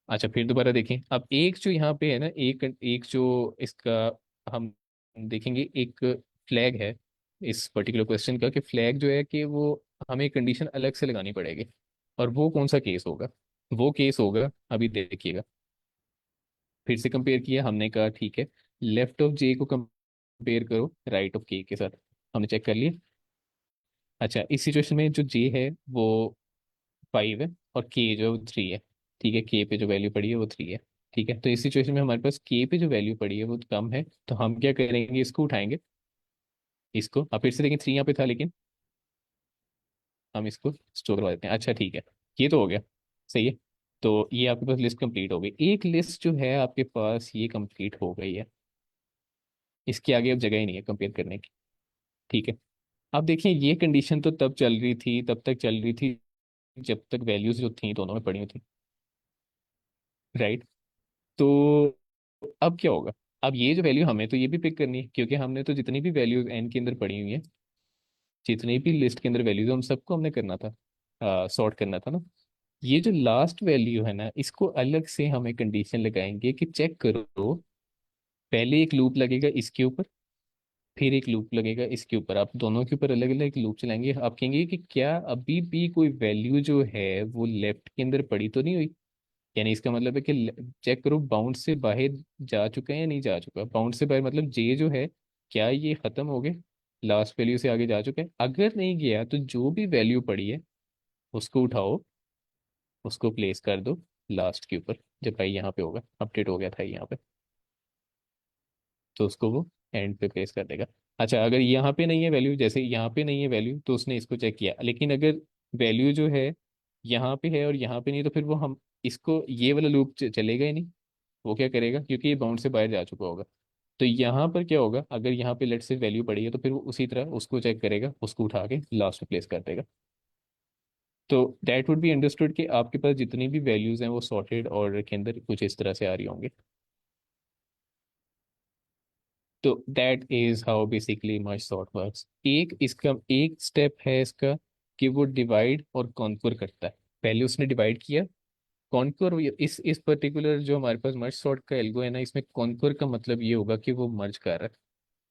अच्छा फिर दोबारा देखें, अब एक जो यहाँ पे है ना, एक एक जो इसका हम देखेंगे, एक फ्लैग है इस पर्टिकुलर क्वेश्चन का, कि फ्लैग जो है कि वो हमें कंडीशन अलग से लगानी पड़ेगी, और वो कौन सा केस होगा, वो केस होगा, अभी देखिएगा। फिर से कंपेयर किया, हमने कहा ठीक है, लेफ्ट ऑफ जे को कंपेयर करो राइट ऑफ के साथ, हमने चेक कर लिया। अच्छा इस सिचुएशन में जो जे है वो 5 है, और के जो है वो 3 है। ठीक है, के पे जो वैल्यू पड़ी है वो 3 है। ठीक है, तो इस सिचुएशन में हमारे पास के पे जो वैल्यू पड़ी है वो कम है, तो हम क्या करेंगे, इसको उठाएंगे, इसको, अब फिर से देखें 3 यहाँ पे था, लेकिन हम इसको स्टोर करवा देते हैं। अच्छा ठीक है, ये तो हो गया, सही है। तो ये आपके पास लिस्ट कंप्लीट हो गई। एक लिस्ट जो है आपके पास ये कंप्लीट हो गई है, इसके आगे अब जगह ही नहीं है कंपेयर करने की। ठीक है, अब देखिए ये कंडीशन तो तब चल रही थी, तब तक चल रही थी जब तक वैल्यूज जो थी दोनों में पड़ी हुई थी, राइट। तो अब क्या होगा, अब ये जो वैल्यू हमें तो ये भी पिक करनी है, क्योंकि हमने तो जितनी भी वैल्यूज एन के अंदर पड़ी हुई है, जितनी भी लिस्ट के अंदर वैल्यूज हम सबको हमने करना था, सॉर्ट करना था ना। ये जो लास्ट वैल्यू है ना, इसको अलग से हमें कंडीशन लगाएंगे कि चेक करो, पहले एक लूप लगेगा इसके ऊपर, फिर एक लूप लगेगा इसके ऊपर, आप दोनों के ऊपर अलग अलग लूप चलाएंगे। आप कहेंगे कि क्या अभी भी कोई वैल्यू जो है वो लेफ्ट के अंदर पड़ी तो नहीं हुई, यानी इसका मतलब है कि चेक करो बाउंड से बाहर जा चुका है या नहीं जा चुका। बाउंड से बाहर मतलब जे जो है, क्या ये खत्म हो गया, लास्ट वैल्यू से आगे जा चुका है। अगर नहीं गया तो जो भी वैल्यू पड़ी है उसको उठाओ, उसको प्लेस कर दो लास्ट के ऊपर। जब भाई यहाँ पे होगा, अपडेट हो गया था यहाँ पे, तो उसको वो एंड पे प्लेस कर देगा। अच्छा, अगर यहाँ पे नहीं है वैल्यू, जैसे यहाँ पे नहीं है वैल्यू, तो उसने इसको चेक किया, लेकिन अगर वैल्यू जो है यहाँ पे है और यहाँ पे नहीं, तो फिर वो हम इसको ये वाला लूप चलेगा ही नहीं। वो क्या करेगा, क्योंकि ये बाउंड से बाहर जा चुका होगा। तो यहाँ पर क्या होगा, अगर यहाँ पे लेट से वैल्यू पड़ी है तो फिर वो उसी तरह उसको चेक करेगा, उसको उठा के लास्ट में प्लेस कर देगा। तो दैट वुड बी अंडरस्टूड कि आपके पास जितनी भी वैल्यूज हैं वो सॉर्टेड ऑर्डर के अंदर कुछ इस तरह से आ रही होंगी। तो that is how basically merge sort works. एक इसका एक स्टेप है इसका कि वो डिवाइड और कॉन्कर करता है। पहले उसने डिवाइड किया, कॉन्कर, इस पर्टिकुलर जो हमारे पास मर्ज सॉर्ट का एल्गो है ना, इसमें कॉन्कर का मतलब ये होगा कि वो मर्ज कर रहा है।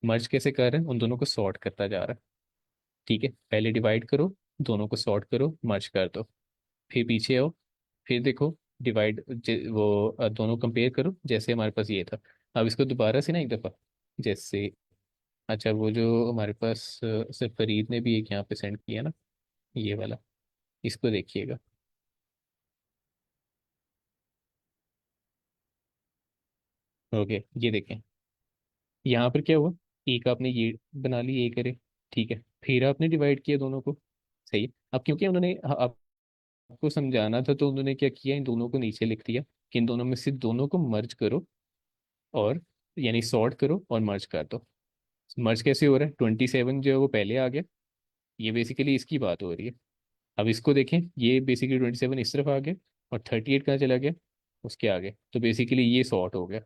मर्ज कैसे कर रहे हैं, उन दोनों को सॉर्ट करता जा रहा है। ठीक है, पहले डिवाइड करो, दोनों को सॉर्ट करो, मर्ज कर दो, फिर पीछे आओ, फिर देखो डिवाइड, वो दोनों कंपेयर करो जैसे हमारे पास ये था। अब इसको दोबारा से ना एक दफ़ा, जैसे, अच्छा वो जो हमारे पास सिर्फ फरीद ने भी एक यहाँ पे सेंड किया ना, ये वाला, इसको देखिएगा। ओके, ये देखें, यहाँ पर क्या हुआ, एक आपने ये बना ली, ये करे, ठीक है, फिर आपने डिवाइड किया दोनों को, सही है। अब क्योंकि उन्होंने आपको समझाना था, तो उन्होंने क्या किया, इन दोनों को नीचे लिख दिया कि इन दोनों में से दोनों को मर्ज करो, और यानी सॉर्ट करो और मर्ज कर दो। मर्ज कैसे हो रहा है, 27 जो है वो पहले आ गया, ये बेसिकली इसकी बात हो रही है। अब इसको देखें, ये बेसिकली 27 इस तरफ आ गया, और 38 कहाँ चला गया, उसके आगे, तो बेसिकली ये सॉर्ट हो गया।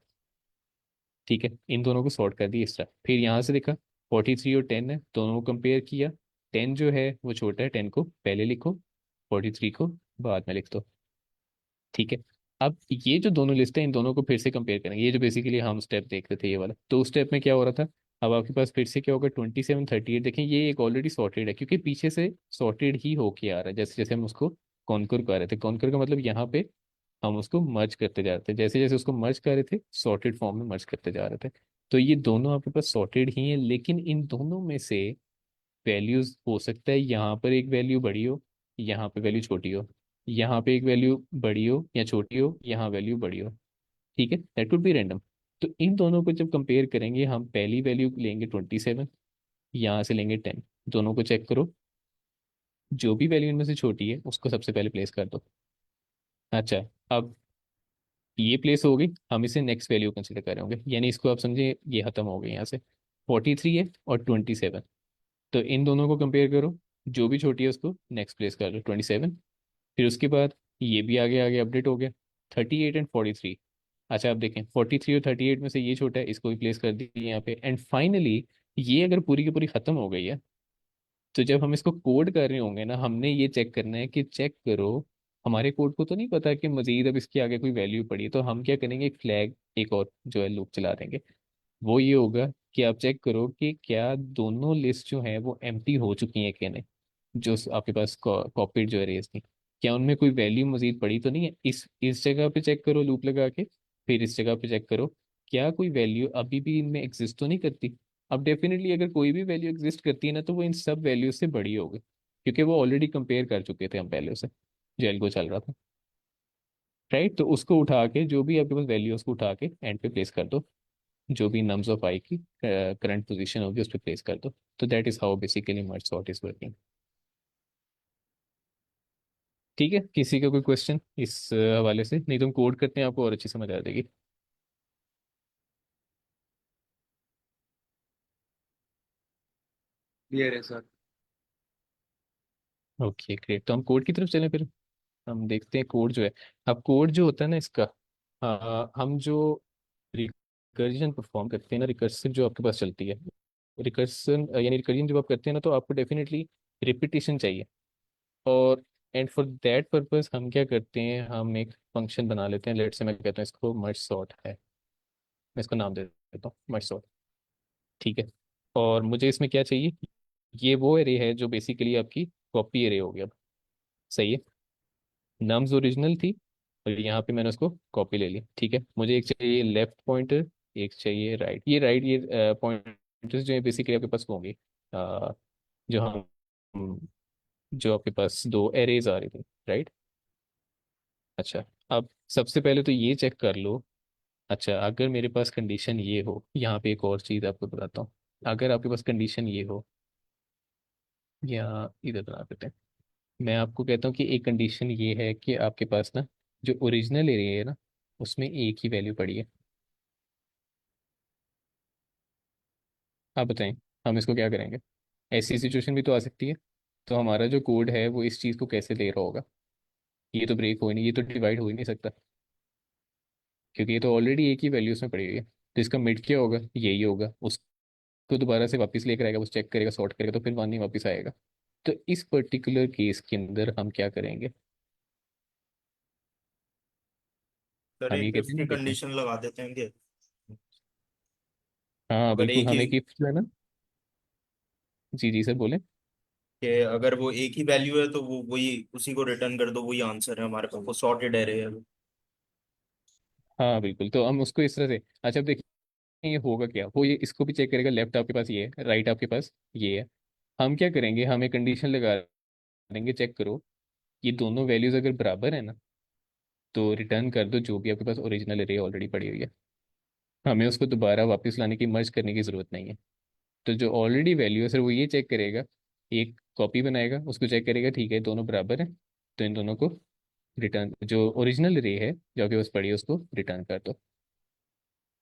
ठीक है, इन दोनों को सॉर्ट कर दिया इस तरह। फिर यहाँ से देखा 43 और 10 है, दोनों को कंपेयर किया, 10 जो है वो छोटा है, 10 को पहले लिखो, 43 को बाद में लिख दो। ठीक है, अब ये जो दोनों लिस्ट है इन दोनों को फिर से कंपेयर करेंगे, ये जो बेसिकली हम स्टेप देख रहे थे ये वाला, तो उस स्टेप में क्या हो रहा था, अब आपके पास फिर से क्या होगा, 27 38, देखें ये एक ऑलरेडी सॉर्टेड है, क्योंकि पीछे से सॉर्टेड ही होके आ रहा है, जैसे जैसे हम उसको कॉन्कर कर रहे थे। कॉन्कर का मतलब यहाँ पे हम उसको मर्ज करते जा रहे थे, जैसे जैसे उसको मर्ज कर रहे थे सॉर्टेड फॉर्म में मर्ज करते जा रहे थे। तो ये दोनों आपके पास सॉर्टेड ही हैं, लेकिन इन दोनों में से वैल्यूज हो सकता है यहाँ पर एक वैल्यू बड़ी हो, यहाँ पे वैल्यू छोटी हो, यहाँ पे एक वैल्यू बड़ी हो या छोटी हो, यहाँ वैल्यू बड़ी हो। ठीक है, दैट वुड बी रैंडम। तो इन दोनों को जब कंपेयर करेंगे, हम पहली वैल्यू लेंगे 27, यहाँ से लेंगे 10, दोनों को चेक करो, जो भी वैल्यू इनमें से छोटी है उसको सबसे पहले प्लेस कर दो। अच्छा, अब ये प्लेस हो गई, हम इसे नेक्स्ट वैल्यू कंसिडर कर रहे होंगे, यानी इसको आप समझे ये खत्म हो गई यहाँ से। 43 है और 27, तो इन दोनों को कंपेयर करो, जो भी छोटी है उसको नेक्स्ट प्लेस कर दो 27। फिर उसके बाद ये भी आगे आगे अपडेट हो गया, 38 एंड 43। अच्छा, आप देखें 43 और 38 में से ये छोटा है, इसको भी प्लेस कर दिए यहाँ पे। एंड फाइनली ये अगर पूरी की पूरी खत्म हो गई है, तो जब हम इसको कोड कर रहे होंगे ना, हमने ये चेक करना है कि चेक करो, हमारे कोड को तो नहीं पता कि मजीद अब इसके आगे कोई वैल्यू पड़ी है, तो हम क्या करेंगे, एक फ्लैग, एक और जो है लूप चला देंगे। वो ये होगा कि आप चेक करो कि क्या दोनों लिस्ट जो है वो एम्प्टी हो चुकी हैं कि नहीं, जो आपके पास कॉपीड जो अरेज थी, क्या उनमें कोई वैल्यू मजीद पड़ी तो नहीं है। इस जगह पे चेक करो लूप लगा के, फिर इस जगह पे चेक करो क्या कोई वैल्यू अभी भी इनमें एग्जिस्ट तो नहीं करती। अब डेफिनेटली अगर कोई भी वैल्यू एग्जिस्ट करती है ना, तो वो इन सब वैल्यू से बड़ी होगी, क्योंकि वो ऑलरेडी कंपेयर कर चुके थे हम पहले उसे, जो एल्गो चल रहा था, राइट। तो उसको उठा के, जो भी आपके पास वैल्यू उसको उठा के एंड पे प्लेस कर दो, जो भी नम्स ऑफ आई की करंट पोजीशन होगी उस पर प्लेस कर दो। तो that is how basically merge sort is working. ठीक है, किसी का कोई क्वेश्चन इस हवाले से? नहीं तो हम कोड करते हैं, आपको और अच्छी समझ आ जाएगी। क्लियर है सर। ओके ग्रेट, तो हम कोड की तरफ चलें फिर। हम देखते हैं कोड जो है। अब कोड जो होता है ना इसका, हम जो रिकर्जन परफॉर्म करते हैं ना, रिकर्सिव जो आपके पास चलती है, रिकर्सन यानी रिकर्जन जब आप करते हैं ना, तो आपको डेफिनेटली रिपीटिशन चाहिए। और एंड फॉर दैट पर्पस हम क्या करते हैं, हम एक फंक्शन बना लेते हैं। लेट से मैं कहता हूँ इसको मर्ज सॉर्ट है, मैं इसको नाम दे देता हूँ मर्ज सॉर्ट। ठीक है, और मुझे इसमें क्या चाहिए, ये वो एरे है जो बेसिकली आपकी कॉपी एरे हो गया। अब सही है, नम्स ओरिजिनल थी और यहाँ पे मैंने उसको कॉपी ले ली। ठीक है, मुझे एक चाहिए लेफ्ट पॉइंटर, एक चाहिए राइट। ये राइट, ये पॉइंटर्स जो है बेसिकली आपके पास होंगे, अ, जो हम जो आपके पास दो एरेज आ रही थी, राइट। अच्छा, अब सबसे पहले तो ये चेक कर लो। अच्छा, अगर मेरे पास कंडीशन ये हो, यहाँ पे एक और चीज़ आपको बताता हूँ। अगर आपके पास कंडीशन ये हो, या इधर बना देते हैं, मैं आपको कहता हूँ कि एक कंडीशन ये है कि आपके पास ना जो ओरिजिनल एरिया है ना, उसमें एक ही वैल्यू पड़ी है। आप बताएं, हम इसको क्या करेंगे? ऐसी सिचुएशन भी तो आ सकती है। तो हमारा जो कोड है वो इस चीज़ को कैसे ले रहा होगा? ये तो ब्रेक हो ही नहीं, ये तो डिवाइड हो ही नहीं सकता, क्योंकि ये तो ऑलरेडी एक ही वैल्यू उसमें पड़ी हुई है। तो इसका मिड क्या होगा? यही होगा। उसको दोबारा से वापस लेकर आएगा, उस चेक करेगा, सॉर्ट करेगा, तो फिर वन ही वापस आएगा। तो इस पर्टिकुलर केस के अंदर हम क्या करेंगे? सर हम ये एक कहते हैं ना, इसकी देखें। कंडीशन लगा देते हैं कि हाँ अगर बिल्कुल, एक ही हम एक इफ जो है ना। जी जी सर बोले। कि अगर वो एक ही वैल्यू है तो वो वही उसी को रिटर्न कर दो, वही आंसर है हमारे पास, वो सॉर्टेड एरे है वो। हाँ बिल्कुल, तो हम उसको इस तरह से, अच्छा अब देखिए ये होगा क्या, वो ये इसको भी चेक करेगा। लेफ्ट आपके पास ये है, राइट आपके पास ये है। हम क्या करेंगे, हम एक कंडीशन लगा देंगे, चेक करो ये दोनों वैल्यूज अगर बराबर है ना, तो रिटर्न कर दो जो भी आपके पास ओरिजिनल एरे ऑलरेडी पड़ी हुई है। हमें उसको दोबारा वापस लाने की, मर्ज करने की ज़रूरत नहीं है। तो जो ऑलरेडी वैल्यू है सर, वो ये चेक करेगा, एक कॉपी बनाएगा, उसको चेक करेगा, ठीक है दोनों बराबर है, तो इन दोनों को रिटर्न, जो ओरिजिनल रे है जो आपके पास पड़ी है उसको रिटर्न कर दो।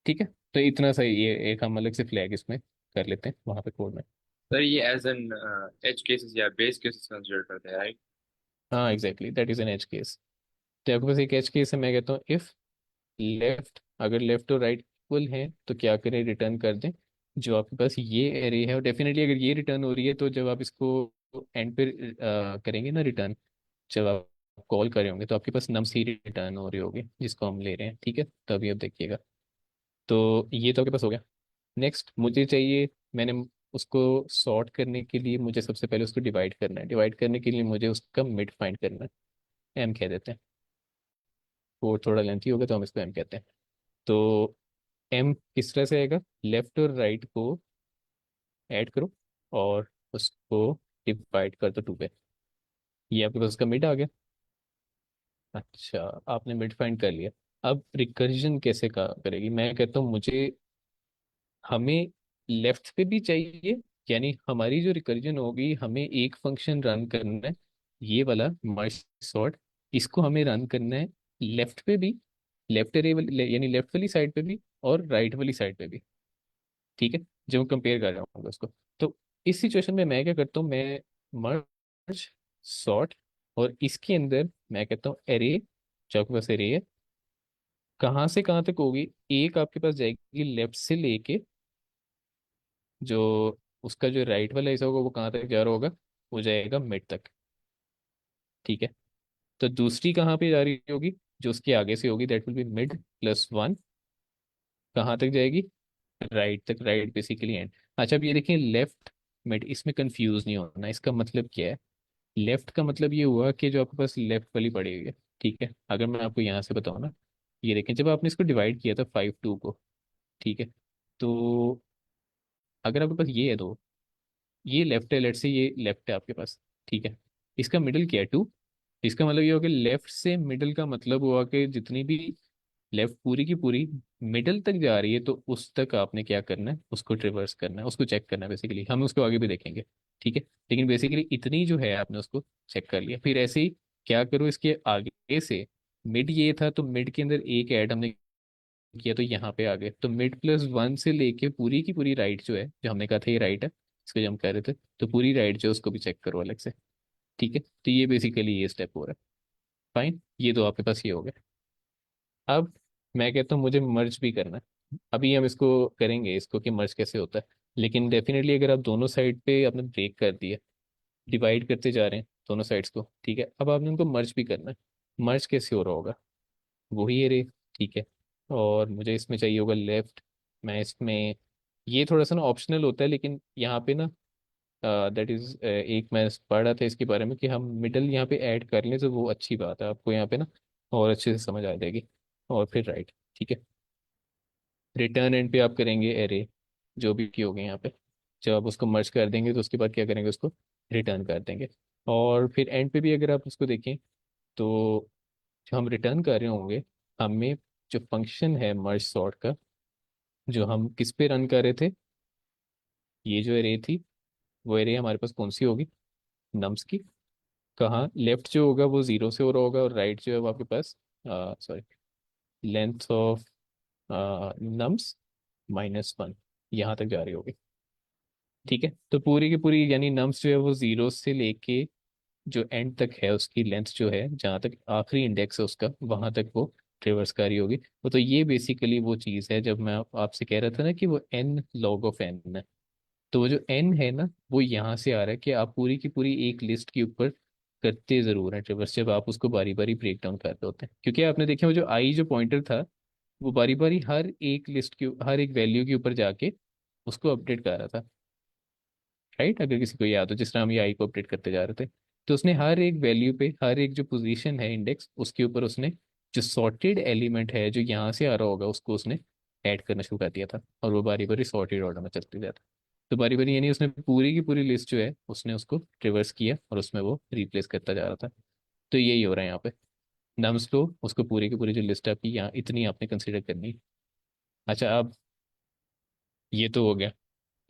ठीक है, तो इतना सा ये एक हम अलग से फ्लैग इसमें कर लेते हैं वहाँ पे कोड में। सर ये एज एन एज केसेस या बेस केसेस कंसिडर करते हैं, राइट? हाँ exactly, that is an edge case. तो आपके पास एक एज केस है, मैं कहता हूँ इफ लेफ्ट, अगर लेफ्ट और राइट इक्वल है तो क्या करें, रिटर्न कर दें जो आपके पास ये एरे है। और डेफिनेटली अगर ये रिटर्न हो रही है, तो जब आप इसको एंड पे करेंगे ना रिटर्न, जब आप कॉल कर रहे होंगे, तो आपके पास नम्स ही रिटर्न हो रही होगी जिसको हम ले रहे हैं। ठीक है, तो अभी आप देखिएगा। तो ये तो आपके पास हो गया। नेक्स्ट मुझे चाहिए, मैंने उसको सॉर्ट करने के लिए मुझे सबसे पहले उसको डिवाइड करना है। डिवाइड करने के लिए मुझे उसका मिड फाइंड करना है, एम कह देते हैं। वो थोड़ा लेंथी होगा तो हम इसको एम कहते हैं। तो एम किस तरह से आएगा, लेफ्ट और राइट को ऐड करो और उसको डिवाइड कर दो टू पे। ये आपके पास उसका मिड आ गया। अच्छा, आपने मिड फाइंड कर लिया। अब रिकर्जन कैसे का करेगी, मैं कहता हूँ मुझे, हमें लेफ्ट पे भी चाहिए, यानी हमारी जो रिकर्जन होगी, हमें एक फंक्शन रन करना है, ये वाला मर्ज सॉर्ट, इसको हमें रन करना है लेफ्ट पे भी, लेफ्ट एरे यानी लेफ्ट वाली साइड पे भी और राइट वाली साइड पे भी। ठीक है, जब कंपेयर कर रहा हूँ उसको, तो इस सिचुएशन में मैं क्या करता हूँ, मैं मर्ज सॉर्ट, और इसके अंदर मैं कहता हूँ एरे, जो आपके पास एरे है, कहाँ से कहाँ तक होगी, एक आपके पास जाएगी लेफ्ट से लेके, जो उसका जो राइट वाला हिस्सा होगा वो कहाँ तक जा रहा होगा, वो जाएगा मिड तक। ठीक है, तो दूसरी कहाँ पे जा रही होगी, जो उसके आगे से होगी, that will be mid plus one, कहाँ तक जाएगी, राइट तक, राइट बेसिकली एंड। अच्छा अब ये देखिए, लेफ्ट मिड, इसमें कंफ्यूज नहीं होना, इसका मतलब क्या है? लेफ्ट का मतलब ये हुआ कि जो आपके पास लेफ्ट वाली पड़ी हुई है। ठीक है, अगर मैं आपको यहाँ से बताऊँ ना, ये देखें जब आपने इसको डिवाइड किया था 5 2 को, ठीक है, तो अगर आपके पास ये है तो ये लेफ्ट है, लेट से ये लेफ्ट है आपके पास। ठीक है, इसका मिडिल क्या है, 2। इसका मतलब ये हुआ कि लेफ्ट से मिडिल का मतलब हुआ कि जितनी भी लेफ्ट पूरी की पूरी मिडिल तक जा रही है, तो उस तक आपने क्या करना है, उसको ट्रिवर्स करना है, उसको चेक करना है बेसिकली। हम उसको आगे भी देखेंगे। ठीक है, लेकिन बेसिकली इतनी जो है आपने उसको चेक कर लिया। फिर ऐसे ही क्या करो इसके आगे से, मिड ये था तो मिड के अंदर एक ऐड हमने किया तो यहाँ पे आ गए, तो मिड प्लस वन से लेके पूरी की पूरी राइट जो है, जो हमने कहा था ये राइट है, इसको जो हम कह रहे थे, तो पूरी राइट जो है उसको भी चेक करो अलग से। ठीक है, तो ये बेसिकली ये स्टेप हो रहा है। फाइन, ये तो आपके पास ये हो गया। अब मैं कहता हूँ मुझे मर्ज भी करना है। अभी हम इसको करेंगे, इसको कि मर्ज कैसे होता है, लेकिन डेफिनेटली अगर आप दोनों साइड पे आपने ब्रेक कर दिया, डिवाइड करते जा रहे हैं दोनों साइड्स को, ठीक है, अब आपने उनको मर्ज भी करना है। मर्ज कैसे हो रहा होगा, वही एरे, ठीक है, और मुझे इसमें चाहिए होगा लेफ्ट। मैं इसमें, ये थोड़ा सा ना ऑप्शनल होता है, लेकिन यहाँ पे ना दैट इज एक मैं पढ़ रहा था इसके बारे में कि हम मिडल यहाँ पे ऐड कर लें तो वो अच्छी बात है, आपको यहाँ पे ना और अच्छे से समझ आ जाएगी। और फिर राइट, ठीक है, रिटर्न एंड पे आप करेंगे एरे जो भी की होगी यहाँ पे, जब आप उसको मर्ज कर देंगे तो उसके बाद क्या करेंगे, उसको रिटर्न कर देंगे। और फिर एंड पे भी अगर आप उसको देखें तो जो हम रिटर्न कर रहे होंगे, हमें जो फंक्शन है मर्ज सॉर्ट का, जो हम किस पे रन कर रहे थे, ये जो एरे थी, वो एरे हमारे पास कौन सी होगी, नम्स की। कहाँ लेफ्ट जो होगा वो जीरो से हो रहा होगा, और राइट जो है वो आपके पास, sorry, length of nums minus one, यहाँ तक जा रही होगी। ठीक है, तो पूरी की पूरी यानी नम्स जो है वो जीरो से लेके जो एंड तक है उसकी लेंथ जो है, जहाँ तक आखिरी इंडेक्स है उसका, वहां तक वो ट्रेवर्स कर रही होगी। तो ये बेसिकली वो चीज़ है, जब मैं आपसे कह रहा था ना कि वो एन लॉग ऑफ एन है, तो वो जो एन है ना वो यहाँ से आ रहा है कि आप पूरी की पूरी एक लिस्ट के ऊपर करते जरूर हैं ट्रेवर्स, जब आप उसको बारी बारी ब्रेक डाउन कर रहे होते हैं, क्योंकि आपने देखा वो जो आई जो पॉइंटर था, वो बारी बारी हर एक लिस्ट के, हर एक वैल्यू के ऊपर जाके उसको अपडेट कर रहा था। राइट, अगर किसी को याद हो, जिस तरह हम ये आई को अपडेट करते जा रहे थे, तो उसने हर एक वैल्यू पे, हर एक जो पोजीशन है इंडेक्स उसके ऊपर उसने जो सॉर्टेड एलिमेंट है जो यहाँ से आ रहा होगा उसको उसने ऐड करना शुरू कर दिया था, और वो बारी बारी सॉर्टेड ऑर्डर में चलती जाता। तो बारी बारी यानी उसने पूरी की पूरी लिस्ट जो है उसने उसको रिवर्स किया और उसमें वो रिप्लेस करता जा रहा था। तो यही हो रहा है यहाँ पे, नम्स लो उसको पूरी की पूरी जो लिस्ट है आपकी यहाँ इतनी आपने कंसिडर करनी है। अच्छा, अब ये तो हो गया,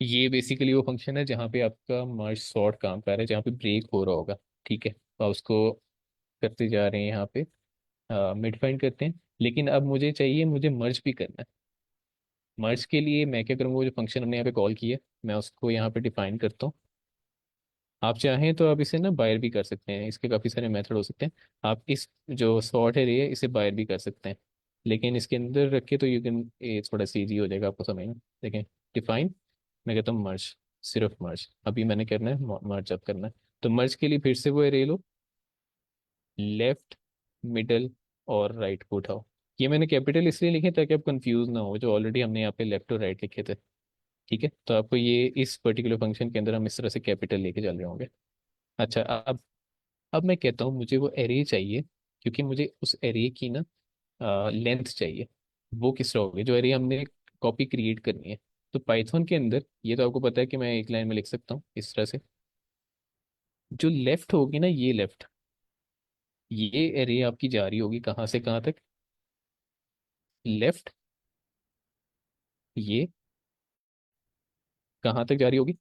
ये बेसिकली वो फंक्शन है जहाँ पे आपका मर्ज सॉर्ट काम कर रहा है, जहाँ पे ब्रेक हो रहा होगा। ठीक है, तो आप उसको करते जा रहे हैं यहाँ पे, मिड फाइंड करते हैं, लेकिन अब मुझे चाहिए, मुझे मर्ज भी करना है। मर्ज के लिए मैं क्या करूँगा, वो जो फंक्शन हमने यहाँ पे कॉल किया मैं उसको यहाँ पे डिफाइन करता हूँ। आप चाहें तो आप इसे ना बायर भी कर सकते हैं, इसके काफ़ी सारे मेथड हो सकते हैं। आप इस जो सॉर्ट है ये इसे बायर भी कर सकते हैं, लेकिन इसके अंदर रखे तो यू कैन, ये थोड़ा सी ईजी हो जाएगा आपको समझना। देखें, डिफाइन, मैं कहता हूँ मर्ज, सिर्फ मर्ज अभी मैंने करना है, मर्ज अब करना है। तो मर्ज के लिए फिर से वो एरे लो, लेफ्ट, मिडल और राइट को उठाओ। ये मैंने कैपिटल इसलिए लिखे ताकि आप कंफ्यूज ना हो, जो ऑलरेडी हमने यहाँ पे लेफ्ट और राइट लिखे थे। ठीक है, तो आपको ये इस पर्टिकुलर फंक्शन के अंदर हम इस तरह से कैपिटल लेके चल रहे होंगे। अच्छा, अब मैं कहता हूँ मुझे वो एरे चाहिए, क्योंकि मुझे उस एरे की ना लेंथ चाहिए। वो किस तरह होगी, जो एरे हमने कॉपी क्रिएट करनी है, तो पाइथन के अंदर ये तो आपको पता है कि मैं एक लाइन में लिख सकता हूँ इस तरह से, जो लेफ्ट होगी ना, ये लेफ्ट, ये एरे आपकी जा रही होगी कहाँ से कहाँ तक, लेफ्ट, ये कहाँ तक जा रही होगी,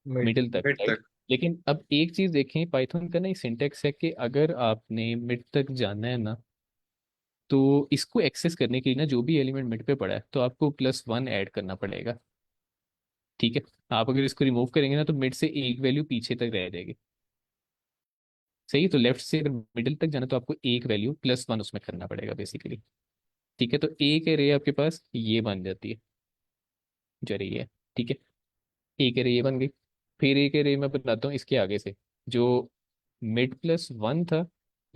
मिड। मिडिल तक, मिड राइट। तक। लेकिन अब एक चीज देखें, पाइथन का ना सिंटेक्स है कि अगर आपने मिड तक जाना है ना, तो इसको एक्सेस करने के लिए ना जो भी एलिमेंट मिड पे पड़ा है तो आपको प्लस वन ऐड करना पड़ेगा। ठीक है, आप अगर इसको रिमूव करेंगे ना तो मिड से एक वैल्यू पीछे तक रह जाएगी। सही है, तो लेफ्ट से अगर मिडिल तक जाना तो आपको एक वैल्यू प्लस वन उसमें करना पड़ेगा बेसिकली। ठीक है, तो एक एरे आपके पास ये बन जाती है, जो एरे ये है। ठीक है, एक एरे ये बन गई। फिर एक एरे मैं बताता हूँ इसके आगे से, जो मिड प्लस वन था,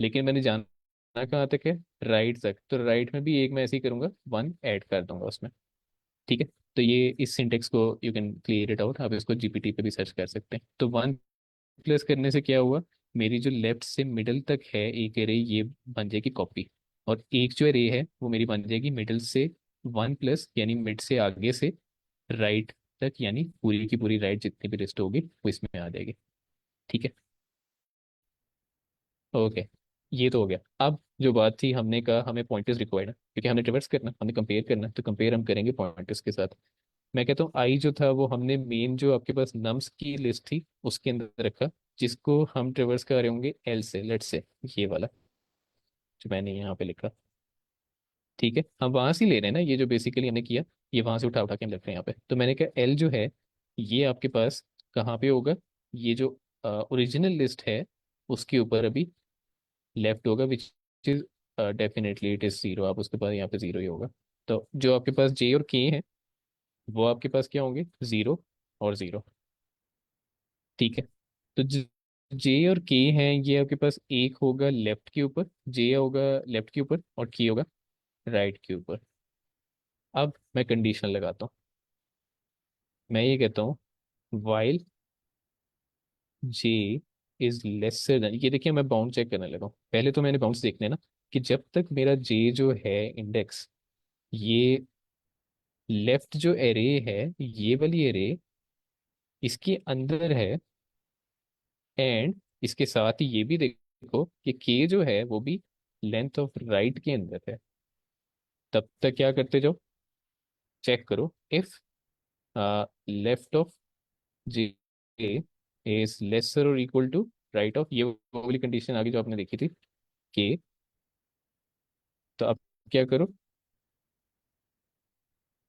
लेकिन मैंने जाना कहाँ तक है, राइट तक, तो राइट में भी एक मैं ऐसे ही करूंगा, वन ऐड कर दूंगा उसमें। ठीक है, तो ये इस सिंटेक्स को you can clear it out, आप इसको जीपीटी पे भी सर्च कर सकते हैं। तो वन प्लस करने से क्या हुआ, मेरी जो लेफ्ट से मिडल तक है एक एरे ये बन जाएगी कॉपी, और एक जो एरे है वो मेरी बन जाएगी मिडल से वन प्लस, यानी मिड से आगे से राइट तक, यानी पूरी की पूरी राइट जितनी भी लिस्ट होगी वो इसमें आ जाएगी। ठीक है, ओके, ये तो हो गया। अब जो बात थी, हमने कहा हमें पॉइंटर्स रिक्वायर्ड है क्योंकि हमने ट्रिवर्स करना, हमने कंपेयर करना, तो कंपेयर हम करेंगे पॉइंटर्स के साथ। मैं कहता हूँ आई जो था वो हमने मेन जो आपके पास नम्स की लिस्ट थी उसके अंदर रखा, जिसको हम ट्रेवर्स कर रहे होंगे एल से, लेट्स से ये वाला जो मैंने यहाँ पे लिखा, ठीक है, हम वहां से ही ले रहे हैं ना, ये जो बेसिकली हमने किया ये वहां से उठा उठा के हम लिख रहे हैं यहाँ पे। तो मैंने कहा एल जो है ये आपके पास कहाँ पे होगा, ये जो ओरिजिनल लिस्ट है उसके ऊपर अभी लेफ्ट होगा, which is definitely it is zero, आप उसके पास यहाँ पे जीरो ही होगा। तो जो आपके पास जे और के हैं वो आपके पास क्या होंगे, जीरो और जीरो, ठीक है। तो जे और के हैं ये आपके पास, एक होगा लेफ्ट के ऊपर, जे होगा लेफ्ट के ऊपर और के होगा राइट के ऊपर। अब मैं कंडीशन लगाता हूँ, मैं ये कहता हूँ while J is lesser than, ये देखिए मैं बाउंड चेक करने लगा हूँ, पहले तो मैंने बाउंड्स देखने ना कि जब तक मेरा जे जो है इंडेक्स, ये लेफ्ट जो एरे है ये वाली एरे इसके अंदर है, एंड इसके साथ ही ये भी देखो कि के जो है वो भी लेंथ ऑफ राइट के अंदर है, तब तक क्या करते जाओ, चेक करो if left of J is lesser और इक्वल टू राइट ऑफ, ये वो वाली कंडीशन आगे जो आपने देखी थी के। तो अब क्या करो,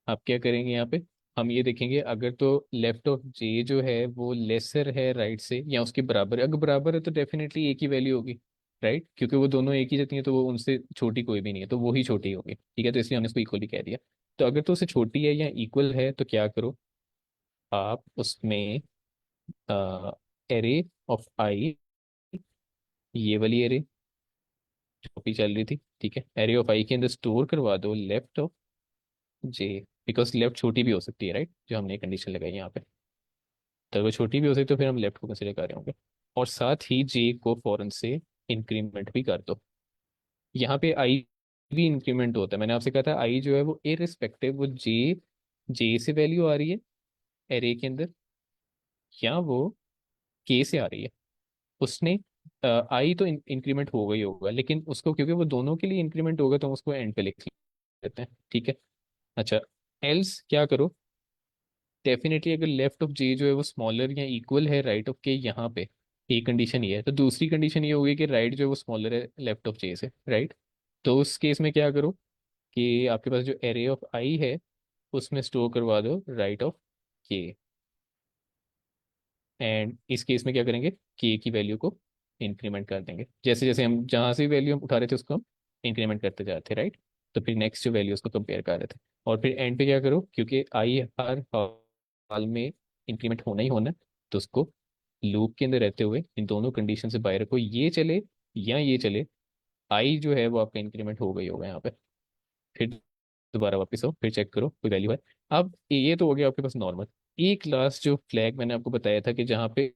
आप क्या करेंगे यहाँ पे, हम ये देखेंगे अगर तो लेफ्ट ऑफ जे जो है वो लेसर है राइट से या उसके बराबर है, अगर बराबर है तो डेफिनेटली एक ही वैल्यू होगी, राइट, क्योंकि वो दोनों एक ही जाती हैं तो वो उनसे छोटी कोई भी नहीं है तो वो ही छोटी होगी, ठीक है, तो इसलिए हमने इसको इक्वली कह दिया। तो अगर तो उससे छोटी है या इक्वल है तो क्या करो, आप उसमें एरे ऑफ आई, ये वाली एरे जो अभी चल रही थी, ठीक है, एरे ऑफ आई के अंदर स्टोर करवा दो left of J, because left छोटी भी हो सकती है, राइट, जो हमने कंडीशन लगाई है यहाँ पे, तो वो छोटी भी हो सकती है तो फिर हम लेफ्ट को कंसिडर कर रहे होंगे। और साथ ही जे को फौरन से इंक्रीमेंट भी कर दो, यहाँ पे आई भी इंक्रीमेंट होता है, मैंने आपसे कहा था आई जो है वो इररिस्पेक्टिव, वो जे जे से वैल्यू आ रही है एरे के अंदर या वो के से आ रही है, उसने आई तो इंक्रीमेंट होगा ही होगा, लेकिन उसको क्योंकि वो दोनों के लिए इंक्रीमेंट होगा तो हम उसको एंड पे लिख लेते हैं, ठीक है। अच्छा, एल्स क्या करो, डेफिनेटली अगर लेफ्ट ऑफ जे जो है वो स्मॉलर या इक्वल है राइट ऑफ के, यहाँ पे एक कंडीशन ये है, तो दूसरी कंडीशन ये होगी कि राइट जो है वो स्मॉलर है लेफ्ट ऑफ जे से, राइट। तो उस केस में क्या करो कि आपके पास जो एरे ऑफ आई है उसमें स्टोर करवा दो राइट ऑफ के, एंड इस केस में क्या करेंगे, के की वैल्यू को इंक्रीमेंट कर देंगे, जैसे जैसे हम जहाँ से वैल्यू हम उठा रहे थे उसको हम इंक्रीमेंट करते जा रहे थे, राइट। तो फिर नेक्स्ट जो वैल्यू उसको कंपेयर कर रहे थे, और फिर एंड पे क्या करो, क्योंकि आई हर हाल में इंक्रीमेंट होना ही होना है, तो उसको लूप के अंदर रहते हुए इन दोनों कंडीशन से बाहर रखो, ये चले या ये चले, आई जो है वो आपका इंक्रीमेंट हो गई होगा यहाँ पे। फिर दोबारा वापस आओ, फिर चेक करो कोई वैल्यू है। अब ये तो हो गया आपके पास नॉर्मल, एक लास्ट जो फ्लैग मैंने आपको बताया था कि जहाँ पे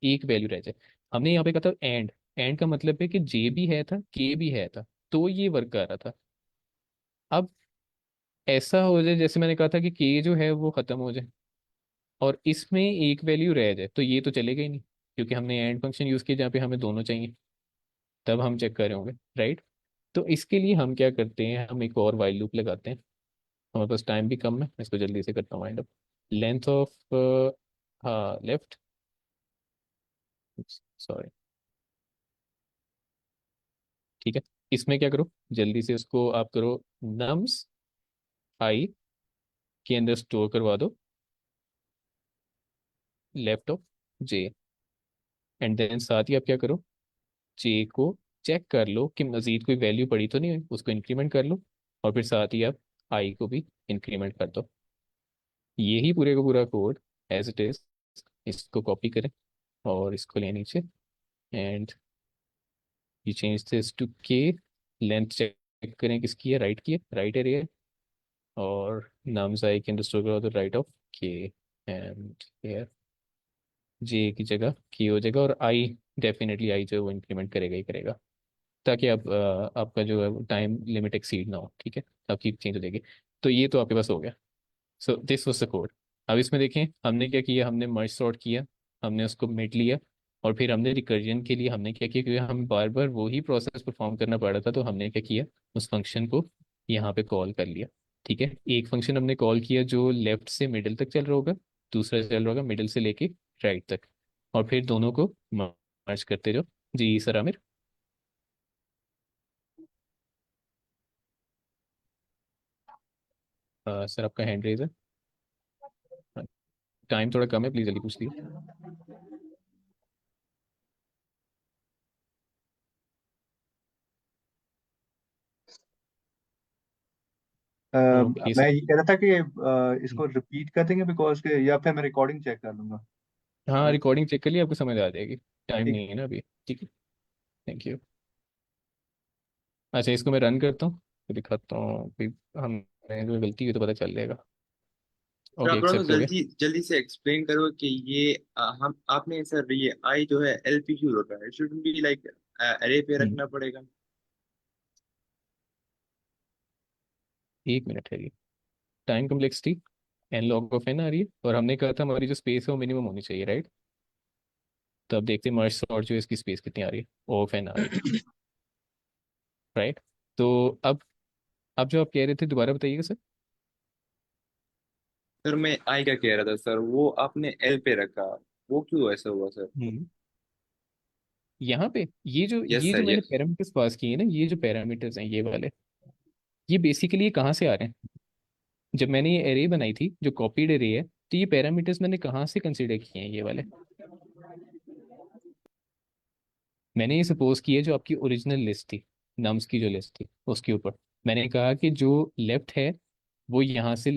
एक वैल्यू रह जाए, हमने यहाँ पे कहा था एंड, एंड का मतलब है कि जे भी है था के भी है था, तो ये वर्क कर रहा था। अब ऐसा हो जाए जैसे मैंने कहा था कि के जो है वो खत्म हो जाए और इसमें एक वैल्यू रह जाए, तो ये तो चलेगा ही नहीं, क्योंकि हमने एंड फंक्शन यूज किया जहाँ पे हमें दोनों चाहिए, तब हम चेक कर रहे होंगे, राइट। तो इसके लिए हम क्या करते हैं, हम एक और वाइल लूप लगाते हैं, हमारे पास टाइम भी कम है, मैं इसको जल्दी से करता हूँ वाइंड अप। लेंथ ऑफ, हाँ लेफ्ट, सॉरी, ठीक है, इसमें क्या करो, जल्दी से उसको आप करो नम्स आई के अंदर स्टोर करवा दो left of j, and then साथ ही आप क्या करो, जे को चेक कर लो कि मजीद कोई वैल्यू पड़ी तो नहीं हुई, उसको इंक्रीमेंट कर लो, और फिर साथ ही आप आई को भी इंक्रीमेंट कर दो। यही पूरे का पूरा कोड एज इट इज, इसको कॉपी करें और इसको ले नीचे, and you change this to k, length check करें किसकी है, राइट की है, राइट एरिया, और नाम्स आई के अंदर स्टोर करो तो राइट ऑफ के, एंड हेयर जे की जगह की हो जाएगा, और आई डेफिनेटली आई जो है वो इंक्रीमेंट करेगा ही करेगा, ताकि आप आपका जो है टाइम लिमिट एक्सीड ना हो, ठीक है, आपकी चेंज हो जाएगी। तो ये तो आपके पास हो गया, so this was the code. अब इसमें देखें हमने क्या किया, हमने मर्ज सॉर्ट किया, हमने उसको मिट लिया, और फिर हमने रिकर्जन के लिए हमने क्या किया, क्योंकि हम बार बार वही प्रोसेस परफॉर्म करना पड़ रहा था, तो हमने क्या किया, उस फंक्शन को यहाँ पे कॉल कर लिया, ठीक है। एक फंक्शन हमने कॉल किया जो लेफ्ट से मिडिल तक चल रहा होगा, दूसरा चल रहा होगा मिडिल से लेके राइट तक, और फिर दोनों को मर्ज करते जाओ। जी सर आमिर। सर आपका हैंड रेज है। टाइम थोड़ा कम है, प्लीज जल्दी पूछ लियो। ओके मैं सर। ये कह रहा था कि इसको रिपीट कर देंगे बिकॉज के, या फिर मैं रिकॉर्डिंग चेक कर लूंगा। हाँ अगर रिकॉर्डिंग चेक कर लिया, आपको समझ आ जाएगी। टाइम ठीक। नहीं है ना अभी। ठीक है। Thank you. अच्छा इसको मैं रन करता हूँ, तो दिखाता हूँ फिर हम जो गलती हुई तो पता चल जाएगा। सर ओके आप थोड़ा सा एक्सेप्ट हो गया। जल्दी जल्दी से एक्सप्लेन करो कि ये हम आपने सर ये आई जो है एलपी क्यों रखा है, शुड बी लाइक अरे पे हम्म, रखना पड़ेगा। एक मिनट है ये। Time complexity N log of N आ रही है, और हमने कहा था हमारी जो स्पेस है वो मिनिमम होनी चाहिए, राइट। तो अब देखते हैं मर्ज सॉर्ट जो है इसकी स्पेस कितनी आ रही है, ओ ऑफ एन आ रही है, राइट। तो अब जो आप कह रहे थे दोबारा बताइएगा सर। सर मैं आई का कह रहा था सर, वो आपने एल पे रखा, वो क्यों ऐसा हुआ सर? हम्म यहाँ पे ये जो यस ये जो सर मैंने यस। पैरामीटर्स पास किए हैं ना, ये जो पैरामीटर्स हैं ये वाले, ये बेसिकली ये कहाँ से आ रहे हैं। जब मैंने ये एरे बनाई थी जो कॉपीड एरे है, तो ये पैरामीटर्स मैंने कहाँ से कंसिडर किए हैं ये वाले। मैंने ये सपोज किया जो आपकी ओरिजिनल लिस्ट थी, नम्स की जो लिस्ट थी उसके ऊपर मैंने कहा कि जो लेफ्ट है वो यहाँ से